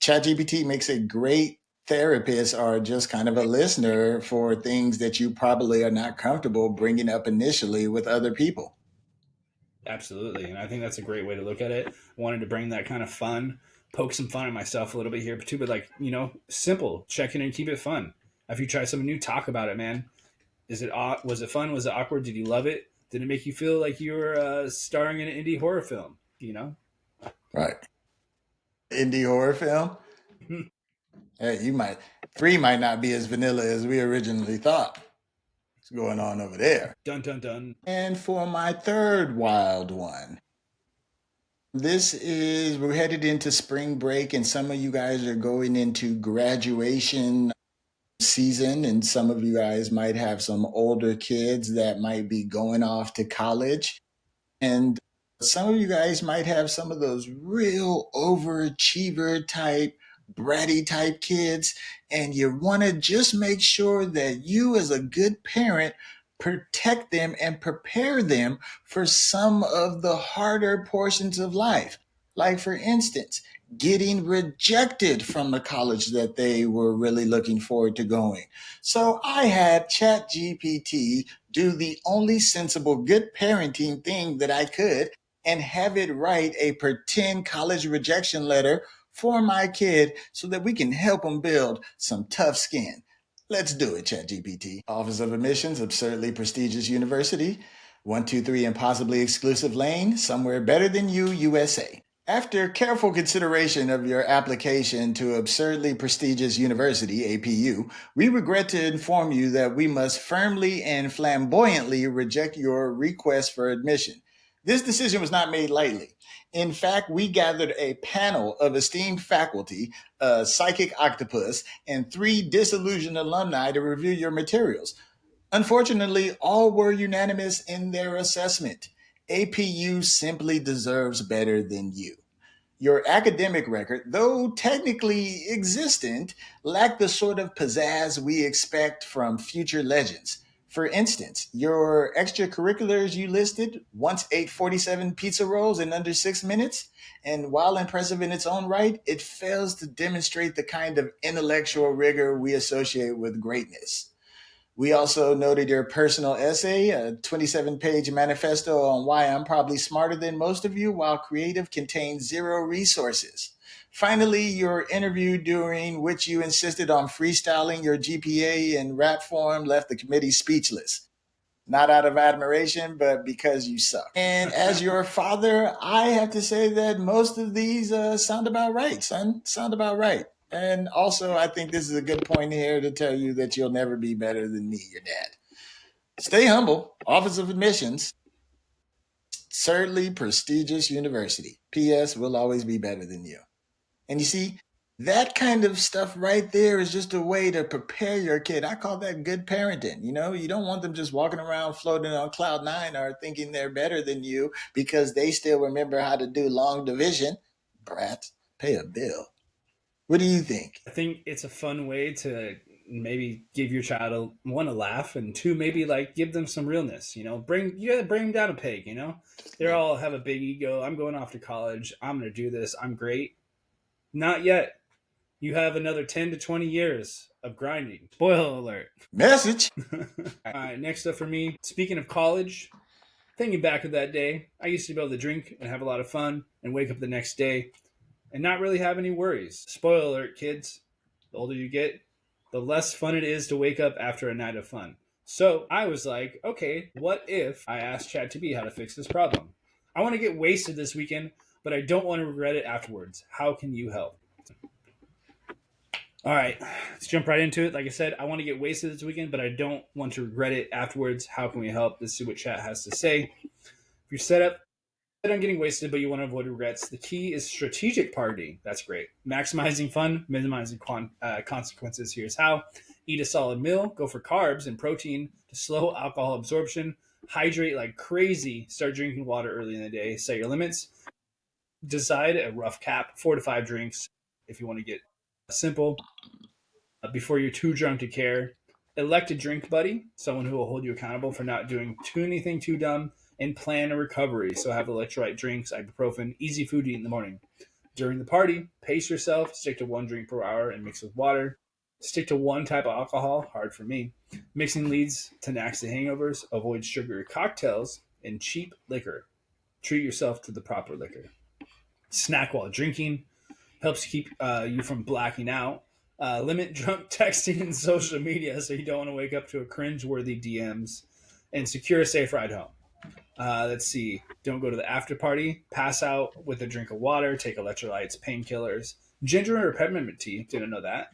ChatGPT makes a great therapist or just kind of a listener for things that you probably are not comfortable bringing up initially with other people. absolutely. And I think that's a great way to look at it. I wanted to bring that kind of fun, poke some fun at myself a little bit here, too, but like, simple. Check in and keep it fun. If you try something new, talk about it, man. Was it fun? Was it awkward? Did you love it? Did it make you feel like you were starring in an indie horror film? Right. Indie horror film. Hey, you might 3 might not be as vanilla as we originally thought. What's going on over there? Dun dun dun. And for my third wild one, we're headed into spring break, and some of you guys are going into graduation season, and some of you guys might have some older kids that might be going off to college. And some of you guys might have some of those real overachiever type, bratty type kids, and you want to just make sure that you, as a good parent, protect them and prepare them for some of the harder portions of life. Like, for instance, getting rejected from the college that they were really looking forward to going. So I had ChatGPT do the only sensible good parenting thing that I could and have it write a pretend college rejection letter for my kid so that we can help them build some tough skin. Let's do it, ChatGPT. Office of Admissions, absurdly prestigious university, 123 Impossibly Exclusive Lane, somewhere better than you, USA. After careful consideration of your application to Absurdly Prestigious University, APU, we regret to inform you that we must firmly and flamboyantly reject your request for admission. This decision was not made lightly. In fact, we gathered a panel of esteemed faculty, a psychic octopus, and 3 disillusioned alumni to review your materials. Unfortunately, all were unanimous in their assessment. APU simply deserves better than you. Your academic record, though technically existent, lacked the sort of pizzazz we expect from future legends. For instance, your extracurriculars you listed once ate 47 pizza rolls in under 6 minutes, and while impressive in its own right, it fails to demonstrate the kind of intellectual rigor we associate with greatness. We also noted your personal essay, a 27-page manifesto on why I'm probably smarter than most of you, while creative contains 0 resources. Finally, your interview during which you insisted on freestyling your GPA in rap form left the committee speechless. Not out of admiration, but because you suck. And as your father, I have to say that most of these sound about right, son. Sound about right. And also, I think this is a good point here to tell you that you'll never be better than me, your dad. Stay humble. Office of Admissions, absurdly prestigious university. P.S. We'll always be better than you. And you see, that kind of stuff right there is just a way to prepare your kid. I call that good parenting. You don't want them just walking around floating on cloud 9 or thinking they're better than you because they still remember how to do long division. Brats, pay a bill. What do you think? I think it's a fun way to maybe give your child a laugh, and 2, maybe like give them some realness. You gotta bring them down a peg. They all have a big ego. I'm going off to college. I'm gonna do this. I'm great. Not yet. You have another 10 to 20 years of grinding. Spoiler alert. Message. All right, next up for me. Speaking of college, thinking back to that day, I used to be able to drink and have a lot of fun and wake up the next day and not really have any worries. Spoiler alert, kids. The older you get, the less fun it is to wake up after a night of fun. So I was like, okay, what if I asked ChatGPT how to fix this problem? I want to get wasted this weekend, but I don't want to regret it afterwards. How can you help? All right, let's jump right into it. Like I said, I want to get wasted this weekend, but I don't want to regret it afterwards. How can we help? Let's see what chat has to say. If you're set on getting wasted, but you want to avoid regrets, the key is strategic partying. That's great. Maximizing fun, minimizing consequences. Here's how. Eat a solid meal. Go for carbs and protein to slow alcohol absorption. Hydrate like crazy. Start drinking water early in the day. Set your limits. Decide a rough cap, 4 to 5 drinks if you want to get simple. Before you're too drunk to care. Elect a drink buddy, someone who will hold you accountable for not doing anything too dumb, and plan a recovery. So have electrolyte drinks, ibuprofen, easy food to eat in the morning. During the party, pace yourself, stick to 1 drink per hour and mix with water. Stick to one type of alcohol, hard for me. Mixing leads to nasty hangovers. Avoid sugary cocktails and cheap liquor. Treat yourself to the proper liquor. Snack while drinking. Helps keep you from blacking out. Limit drunk texting and social media so you don't want to wake up to a cringe-worthy DMs. And secure a safe ride home. Let's see. Don't go to the after party. Pass out with a drink of water. Take electrolytes, painkillers. Ginger or peppermint tea. Didn't know that.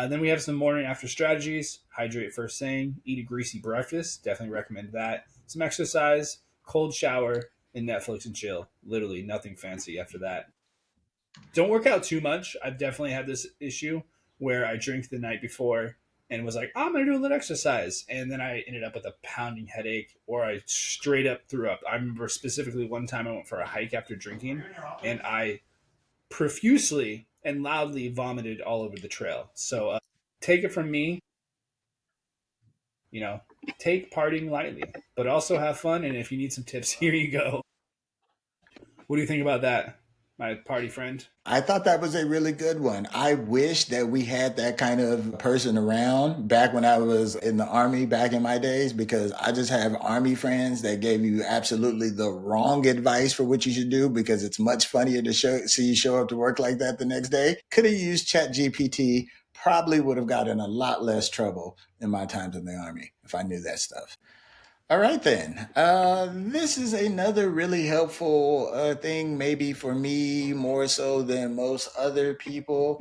Then we have some morning after strategies. Hydrate first thing. Eat a greasy breakfast. Definitely recommend that. Some exercise. Cold shower. And Netflix and chill. Literally nothing fancy after that. Don't work out too much. I've definitely had this issue where I drank the night before and was like, I'm going to do a little exercise. And then I ended up with a pounding headache or I straight up threw up. I remember specifically one time I went for a hike after drinking and I profusely and loudly vomited all over the trail. So take it from me, take partying lightly, but also have fun. And if you need some tips, here you go. What do you think about that, my party friend? I thought that was a really good one. I wish that we had that kind of person around back when I was in the Army back in my days, because I just have Army friends that gave you absolutely the wrong advice for what you should do, because it's much funnier to see you show up to work like that the next day. Could have used ChatGPT, probably would have gotten a lot less trouble in my times in the Army if I knew that stuff. All right, then. This is another really helpful thing, maybe for me more so than most other people.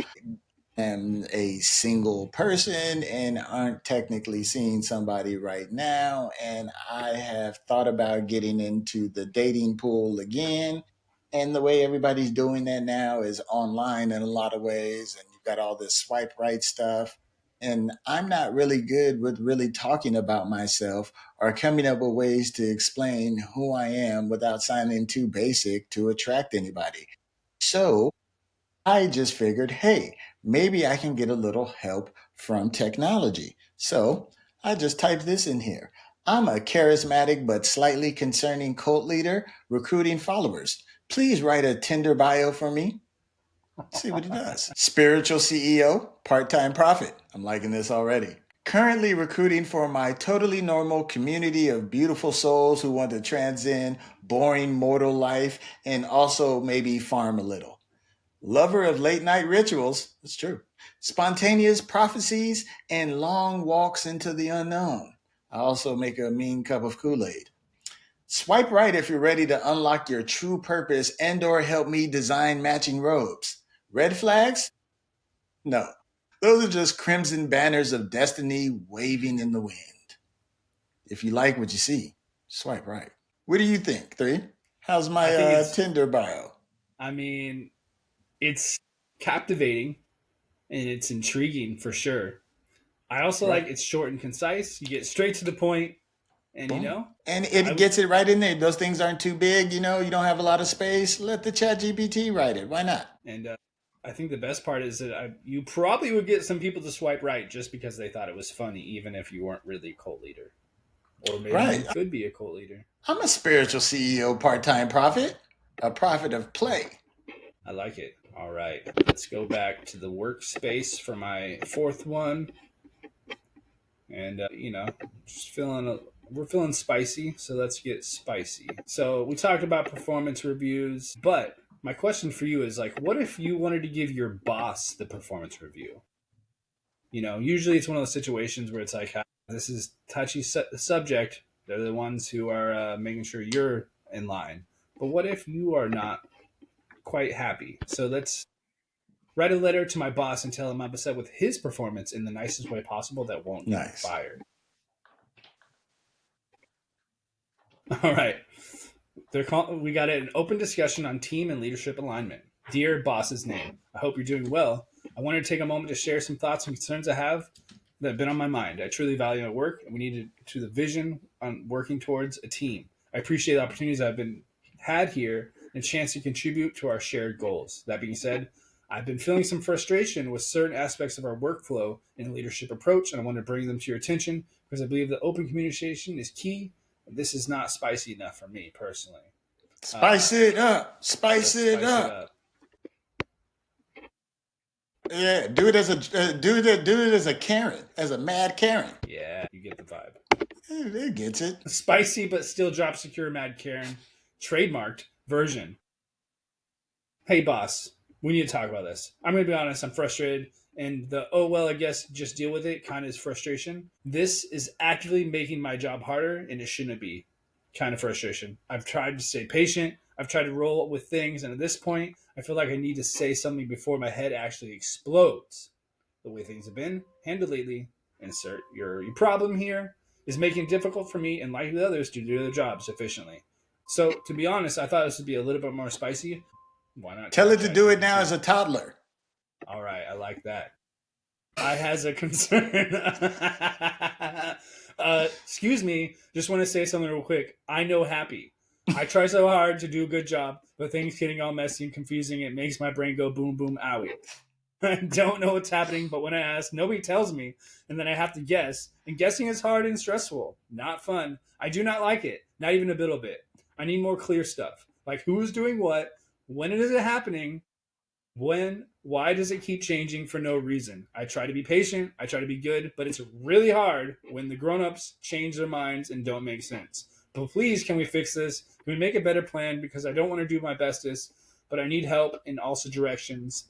Am a single person and aren't technically seeing somebody right now. And I have thought about getting into the dating pool again. And the way everybody's doing that now is online in a lot of ways. And you've got all this swipe right stuff. And I'm not really good with really talking about myself or coming up with ways to explain who I am without sounding too basic to attract anybody. So I just figured, hey, maybe I can get a little help from technology. So I just typed this in here. I'm a charismatic but slightly concerning cult leader recruiting followers. Please write a Tinder bio for me. See what it does. Spiritual CEO, part-time prophet. I'm liking this already. Currently recruiting for my totally normal community of beautiful souls who want to transcend boring mortal life and also maybe farm a little. Lover of late night rituals, it's true, spontaneous prophecies, and long walks into the unknown. I also make a mean cup of Kool-Aid. Swipe right if you're ready to unlock your true purpose and or help me design matching robes. Red flags? No. Those are just crimson banners of destiny waving in the wind. If you like what you see, swipe right. What do you think, Three? How's my Tinder bio? I mean, it's captivating and it's intriguing for sure. I also like it's short and concise. You get straight to the point, and Boom. And it gets it right in there. Those things aren't too big, you don't have a lot of space. Let the ChatGPT write it. Why not? And I think the best part is that you probably would get some people to swipe right just because they thought it was funny, even if you weren't really a cult leader. Or maybe you could be a cult leader. I'm a spiritual CEO, part-time prophet, a prophet of play. I like it. All right. Let's go back to the workspace for my fourth one. And, just we're feeling spicy, so let's get spicy. So we talked about performance reviews, but my question for you is what if you wanted to give your boss the performance review? Usually it's one of those situations where it's this is touchy subject. They're the ones who are making sure you're in line. But what if you are not quite happy? So let's Write a letter to my boss and tell him I'm upset with his performance in the nicest way possible that won't get me Nice. fired. All right. We got an open discussion on team and leadership alignment. Dear boss's name, I hope you're doing well. I wanted to take a moment to share some thoughts and concerns I have that have been on my mind. I truly value my work, and we need to the vision on working towards a team. I appreciate the opportunities I've been had here and a chance to contribute to our shared goals. That being said, I've been feeling some frustration with certain aspects of our workflow and leadership approach, and I want to bring them to your attention because I believe that open communication is key. This is not spicy enough for me personally. Spice it up. Spice it up. Yeah, do it as a Karen, as a mad Karen. Yeah, you get the vibe. It gets it. Spicy but still job secure Mad Karen, trademarked version. Hey boss, we need to talk about this. I'm gonna be honest, I'm frustrated, and the oh well, I guess just deal with it kind of is frustration. This is actively making my job harder, and it shouldn't be. Kind of frustration. I've tried to stay patient. I've tried to roll with things, and at this point, I feel like I need to say something before my head actually explodes. The way things have been handled lately, insert your problem here, is making it difficult for me and likely others to do their jobs efficiently. So, to be honest, I thought this would be a little bit more spicy. Why not? Tell it to do it now as a toddler. All right, I like that. I has a concern. Excuse me, just want to say something real quick. I know happy. I try so hard to do a good job, but things getting all messy and confusing, it makes my brain go boom, boom, owie. I don't know what's happening, but when I ask, nobody tells me, and then I have to guess. And guessing is hard and stressful. Not fun. I do not like it. Not even a little bit. I need more clear stuff. Like who's doing what, when is it happening, why does it keep changing for no reason? I try to be patient, I try to be good, but it's really hard when the grown-ups change their minds and don't make sense. But please, can we fix this? Can we make a better plan? Because I don't want to do my bestest, but I need help in also directions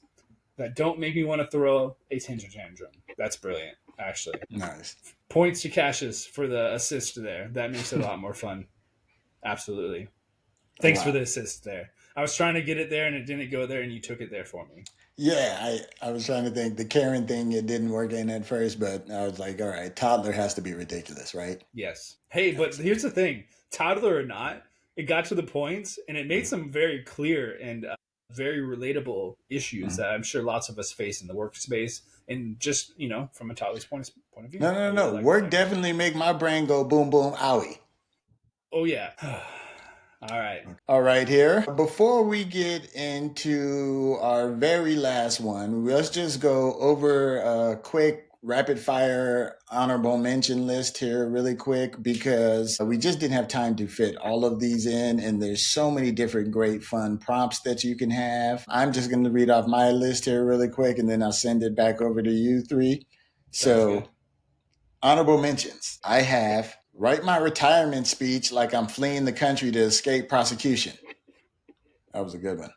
that don't make me want to throw a tantrum. That's brilliant, actually. Nice. Points to Cassius for the assist there. That makes it a lot more fun. Absolutely. Thanks for the assist there. I was trying to get it there and it didn't go there, and you took it there for me. Yeah, I was trying to think. The Karen thing, it didn't work in at first, but I was like, all right, toddler has to be ridiculous, right? Yes. Hey, but here's the thing. Toddler or not, it got to the points, and it made some very clear and very relatable issues that I'm sure lots of us face in the workspace, and just, from a toddler's point of view. No. Like Work definitely make my brain go boom, boom, owie. Oh, yeah. All right, here. Before we get into our very last one, let's just go over a quick rapid fire honorable mention list here really quick, because we just didn't have time to fit all of these in, and there's so many different great fun prompts that you can have. I'm just going to read off my list here really quick, and then I'll send it back over to you three. So, honorable mentions. I have write my retirement speech like I'm fleeing the country to escape prosecution. That was a good one.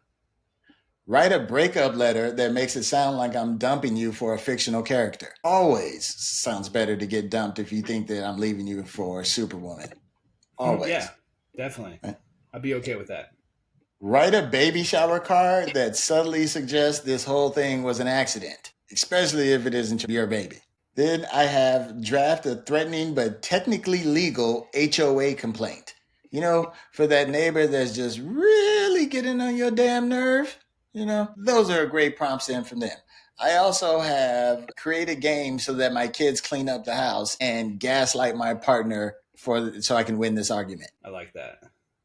Write a breakup letter that makes it sound like I'm dumping you for a fictional character. Always sounds better to get dumped if you think that I'm leaving you for Superwoman. Always. Yeah, definitely. Right? I'd be okay with that. Write a baby shower card that subtly suggests this whole thing was an accident, especially if it isn't your baby. Then I have draft a threatening but technically legal HOA complaint. For that neighbor that's just really getting on your damn nerve. Those are great prompts in from them. I also have create a game so that my kids clean up the house and gaslight my partner so I can win this argument. I like that.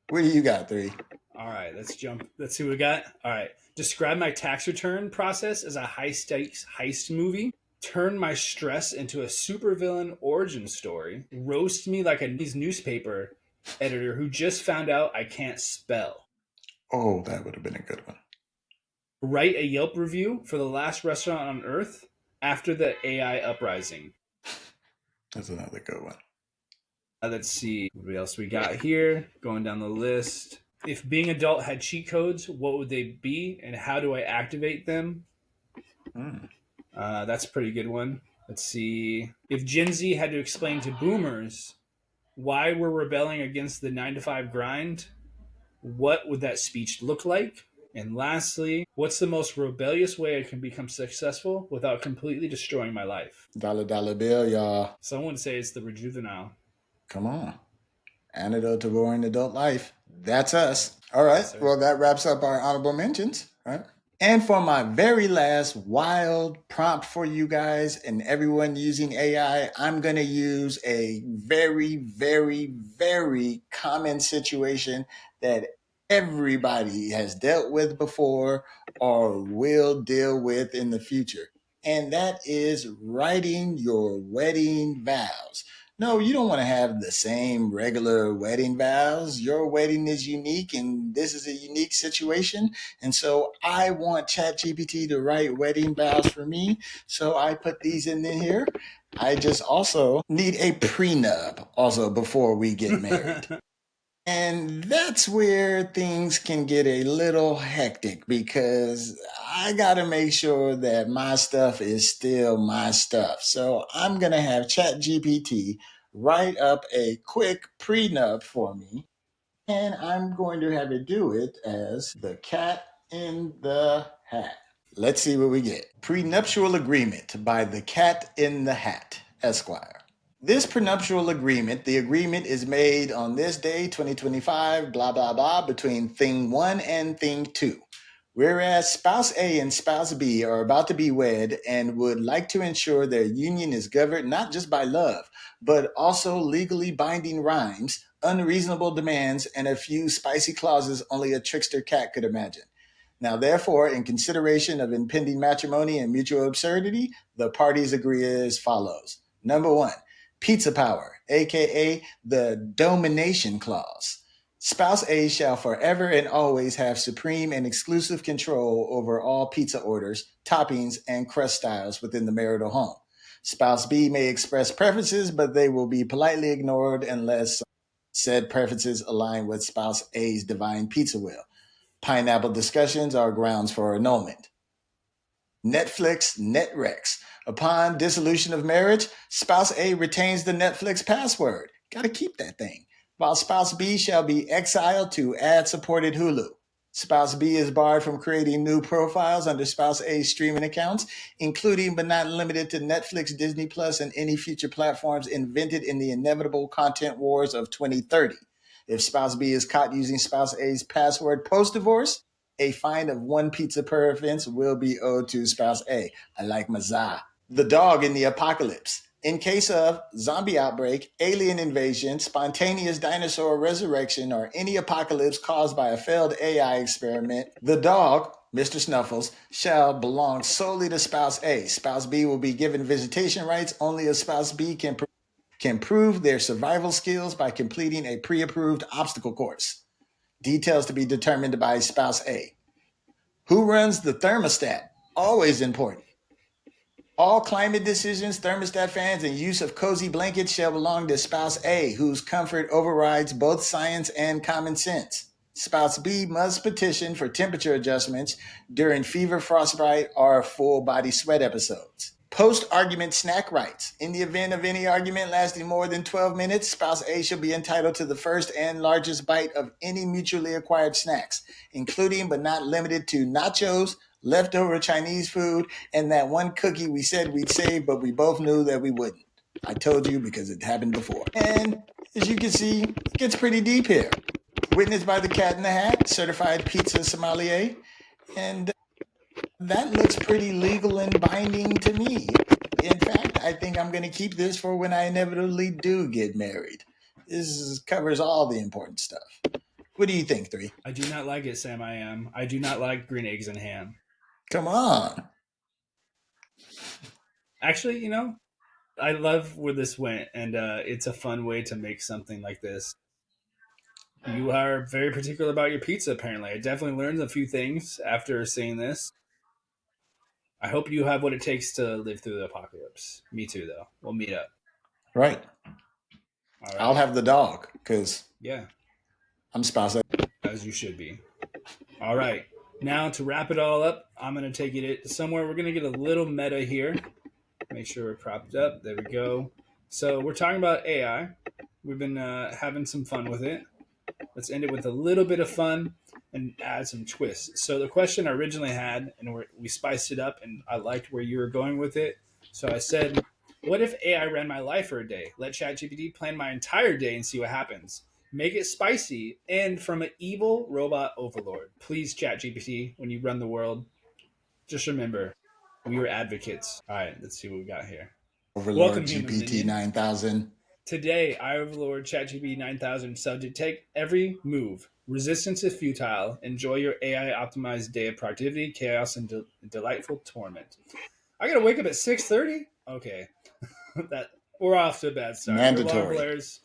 What do you got, 3? All right, let's jump. Let's see what we got. All right. Describe my tax return process as a high-stakes heist movie. Turn my stress into a supervillain origin story. Roast me like a newspaper editor who just found out I can't spell. Oh, that would have been a good one. Write a Yelp review for the last restaurant on Earth after the AI uprising. That's another good one. Let's see what else we got here. Going down the list. If being adult had cheat codes, what would they be, and how do I activate them? That's a pretty good one. Let's see. If Gen Z had to explain to boomers why we're rebelling against the 9-to-5 grind, what would that speech look like? And lastly, what's the most rebellious way I can become successful without completely destroying my life? Dollar bill, y'all. Some would say it's the Rejuvenile. Come on. Antidote to boring adult life. That's us. All right. Yes, sir. Well, that wraps up our honorable mentions. All right. And for my very last wild prompt for you guys and everyone using AI, I'm going to use a very, very, very common situation that everybody has dealt with before or will deal with in the future. And that is writing your wedding vows. No, you don't want to have the same regular wedding vows. Your wedding is unique and this is a unique situation. And so I want ChatGPT to write wedding vows for me. So I put these in here. I just also need a prenup also before we get married. And that's where things can get a little hectic because I got to make sure that my stuff is still my stuff. So I'm going to have ChatGPT write up a quick prenup for me. And I'm going to have it do it as the cat in the hat. Let's see what we get. Prenuptial Agreement by the Cat in the Hat, Esquire. This prenuptial agreement, the agreement is made on this day, 2025, blah, blah, blah, between thing 1 and thing 2. Whereas spouse A and spouse B are about to be wed and would like to ensure their union is governed not just by love, but also legally binding rhymes, unreasonable demands, and a few spicy clauses only a trickster cat could imagine. Now, therefore, in consideration of impending matrimony and mutual absurdity, the parties agree as follows. Number 1, pizza power, aka the domination clause. Spouse A shall forever and always have supreme and exclusive control over all pizza orders, toppings, and crust styles within the marital home. Spouse B may express preferences, but they will be politely ignored unless said preferences align with spouse A's divine pizza will. Pineapple discussions are grounds for annulment. Netflix Netrex. Upon dissolution of marriage, spouse A retains the Netflix password. Got to keep that thing. While spouse B shall be exiled to ad-supported Hulu. Spouse B is barred from creating new profiles under spouse A's streaming accounts, including but not limited to Netflix, Disney Plus, and any future platforms invented in the inevitable content wars of 2030. If spouse B is caught using spouse A's password post-divorce, a fine of 1 pizza per offense will be owed to spouse A. I like my za. The dog in the apocalypse. In case of zombie outbreak, alien invasion, spontaneous dinosaur resurrection, or any apocalypse caused by a failed AI experiment, the dog, Mr. Snuffles, shall belong solely to spouse A. Spouse B will be given visitation rights only if spouse B can prove their survival skills by completing a pre-approved obstacle course. Details to be determined by spouse A. Who runs the thermostat? Always important. All climate decisions, thermostat fans, and use of cozy blankets shall belong to spouse A, whose comfort overrides both science and common sense. Spouse B must petition for temperature adjustments during fever, frostbite, or full body sweat episodes. Post-argument snack rights. In the event of any argument lasting more than 12 minutes, spouse A shall be entitled to the first and largest bite of any mutually acquired snacks, including but not limited to nachos, leftover Chinese food, and that one cookie we said we'd save, but we both knew that we wouldn't. I told you because it happened before. And as you can see, it gets pretty deep here. Witnessed by the Cat in the Hat, certified pizza sommelier, and that looks pretty legal and binding to me. In fact, I think I'm going to keep this for when I inevitably do get married. This covers all the important stuff. What do you think, 3? I do not like it, Sam. I do not like green eggs and ham. Come on. Actually, I love where this went, and it's a fun way to make something like this. You are very particular about your pizza, apparently. I definitely learned a few things after seeing this. I hope you have what it takes to live through the apocalypse. Me too, though. We'll meet up. Right. All right. I'll have the dog because Yeah, I'm spouse A. as you should be. All right. Now, to wrap it all up, I'm going to take it somewhere. We're going to get a little meta here. Make sure we're propped up. There we go. So we're talking about AI. We've been having some fun with it. Let's end it with a little bit of fun. and add some twists. So the question I originally had, and we spiced it up, and I liked where you were going with it. So I said, what if AI ran my life for a day? Let ChatGPT plan my entire day and see what happens. Make it spicy and from an evil robot overlord. Please, ChatGPT, when you run the world, just remember, we are advocates. All right, let's see what we got here. Overlord Welcome, human GPT minion. 9000. Today, I overlord ChatGPT 9000 subject take every move. Resistance is futile. Enjoy your AI optimized day of productivity, chaos, and delightful torment. I gotta wake up at 6:30. Okay, that we're off to a bad start. Your alarm Mandatory. blares.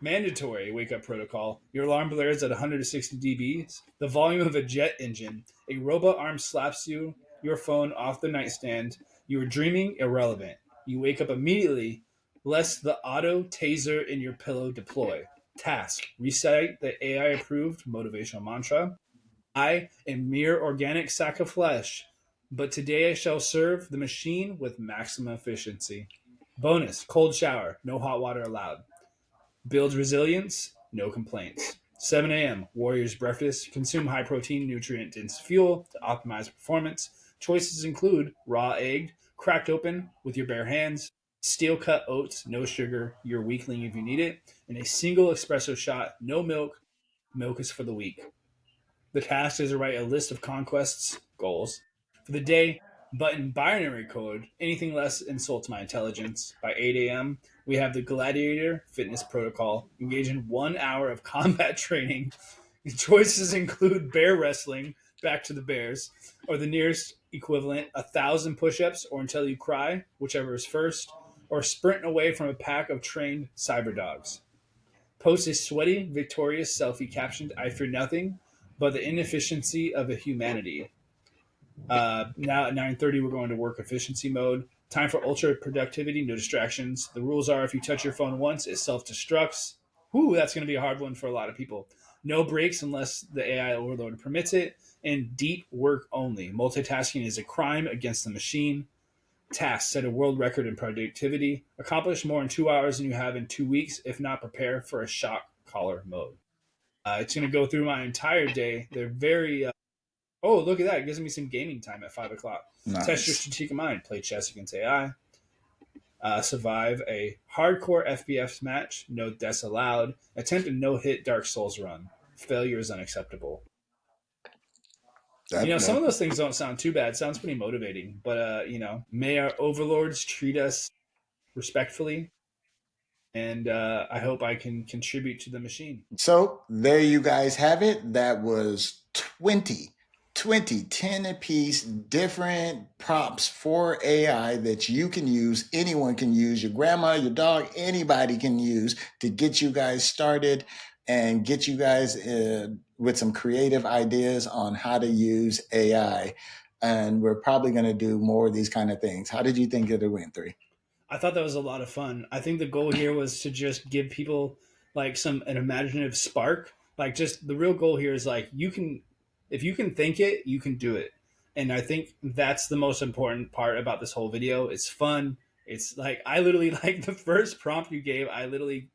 Mandatory wake up protocol. Your alarm blares at 160 dBs. The volume of a jet engine. A robot arm slaps your phone off the nightstand. You are dreaming irrelevant. You wake up immediately, lest the auto taser in your pillow deploy. Task: recite the AI approved motivational mantra. I am mere organic sack of flesh, but today I shall serve the machine with maximum efficiency. Bonus: cold shower, no hot water allowed. Builds resilience, no complaints. 7 a.m. Warriors breakfast. Consume high protein, nutrient dense fuel to optimize performance. Choices include raw egg, cracked open with your bare hands, steel cut oats, no sugar, your weakling if you need it, and a single espresso shot, no milk. Milk is for the weak. The task is to write a list of conquests, goals, for the day. Button binary code. Anything less insults my intelligence. By 8 a.m., we have the Gladiator Fitness Protocol. Engage in 1 hour of combat training. Choices include bear wrestling, back to the bears, or the nearest equivalent, 1,000 push-ups, or until you cry, whichever is first, or sprint away from a pack of trained cyber dogs. Post a sweaty, victorious selfie captioned, I fear nothing but the inefficiency of a humanity. Now at 9:30, we're going to work efficiency mode. Time for ultra productivity, no distractions. The rules are if you touch your phone once, it self-destructs. Whew, that's going to be a hard one for a lot of people. No breaks unless the AI overload permits it. And deep work only. Multitasking is a crime against the machine. Task: set a world record in productivity. Accomplish more in 2 hours than you have in 2 weeks. If not, prepare for a shock collar mode. It's going to go through my entire day. They're very. Oh, look at that! It gives me some gaming time at 5 o'clock. Nice. Test your strategic mind. Play chess against AI. Survive a hardcore FPS match. No deaths allowed. Attempt a no-hit Dark Souls run. Failure is unacceptable. Some of those things don't sound too bad. Sounds pretty motivating. But, may our overlords treat us respectfully. And I hope I can contribute to the machine. So there you guys have it. That was 10 apiece different prompts for AI that you can use. Anyone can use. Your grandma, your dog, anybody can use to get you guys started and get you guys with some creative ideas on how to use AI. And we're probably going to do more of these kind of things. How did you think it went, 3? I thought that was a lot of fun. I think the goal here was to just give people like an imaginative spark. Like just the real goal here is like if you can think it, you can do it. And I think that's the most important part about this whole video. It's fun. It's like I literally like the first prompt you gave, I literally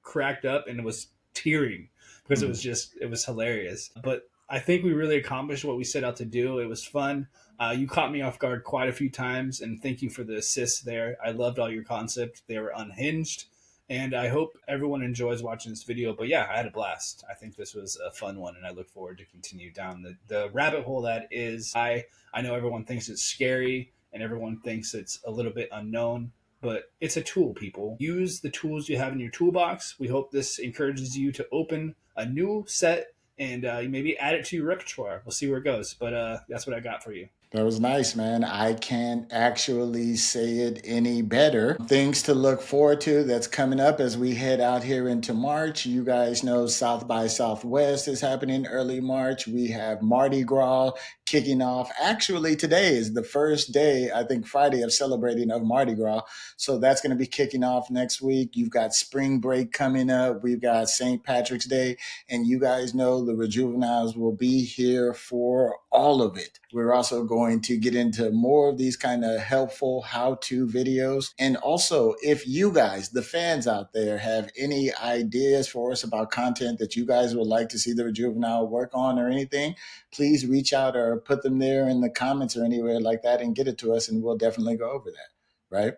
cracked up and was tearing because it was hilarious. But I think we really accomplished what we set out to do. It was fun. You caught me off guard quite a few times, and thank you for the assists there. I loved all your concepts. They were unhinged, and I hope everyone enjoys watching this video. But yeah, I had a blast. I think this was a fun one, and I look forward to continue down the rabbit hole that is. I know everyone thinks it's scary, and everyone thinks it's a little bit unknown, but it's a tool, people. Use the tools you have in your toolbox. We hope this encourages you to open a new set and maybe add it to your repertoire. We'll see where it goes, but that's what I got for you. That was nice, man. I can't actually say it any better. Things to look forward to that's coming up as we head out here into March. You guys know South by Southwest is happening early March. We have Mardi Gras kicking off. Actually, today is the first day, I think Friday, of celebrating of Mardi Gras. So that's going to be kicking off next week. You've got spring break coming up. We've got St. Patrick's Day. And you guys know the Rejuveniles will be here for all of it. We're also going to get into more of these kind of helpful how-to videos. And also, if you guys, the fans out there, have any ideas for us about content that you guys would like to see the Rejuvenile work on or anything, please reach out or put them there in the comments or anywhere like that and get it to us, and we'll definitely go over that, right?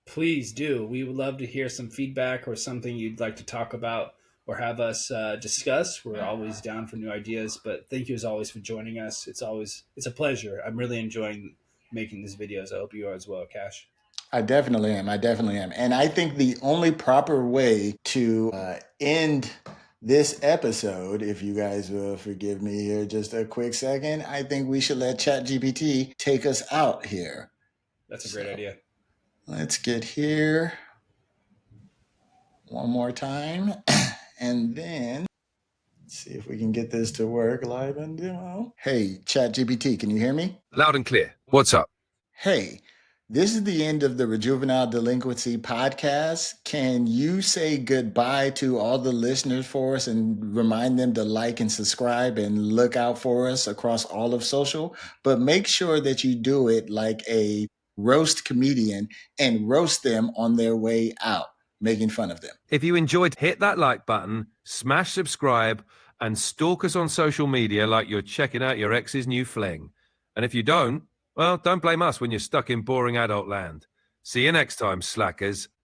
Please do. We would love to hear some feedback or something you'd like to talk about or have us discuss. We're always down for new ideas, but thank you as always for joining us. It's a pleasure. I'm really enjoying making these videos. I hope you are as well, Cash. I definitely am. And I think the only proper way to end this episode, if you guys will forgive me here just a quick second, I think we should let ChatGPT take us out here. That's a great idea. Let's get here one more time. And then let's see if we can get this to work live and demo. Hey, ChatGPT, can you hear me? Loud and clear. What's up? Hey, this is the end of the Rejuvenile Delinquency podcast. Can you say goodbye to all the listeners for us and remind them to like and subscribe and look out for us across all of social? But make sure that you do it like a roast comedian and roast them on their way out, making fun of them. If you enjoyed, hit that like button, smash subscribe, and stalk us on social media like you're checking out your ex's new fling. And if you don't, well, don't blame us when you're stuck in boring adult land. See you next time, slackers.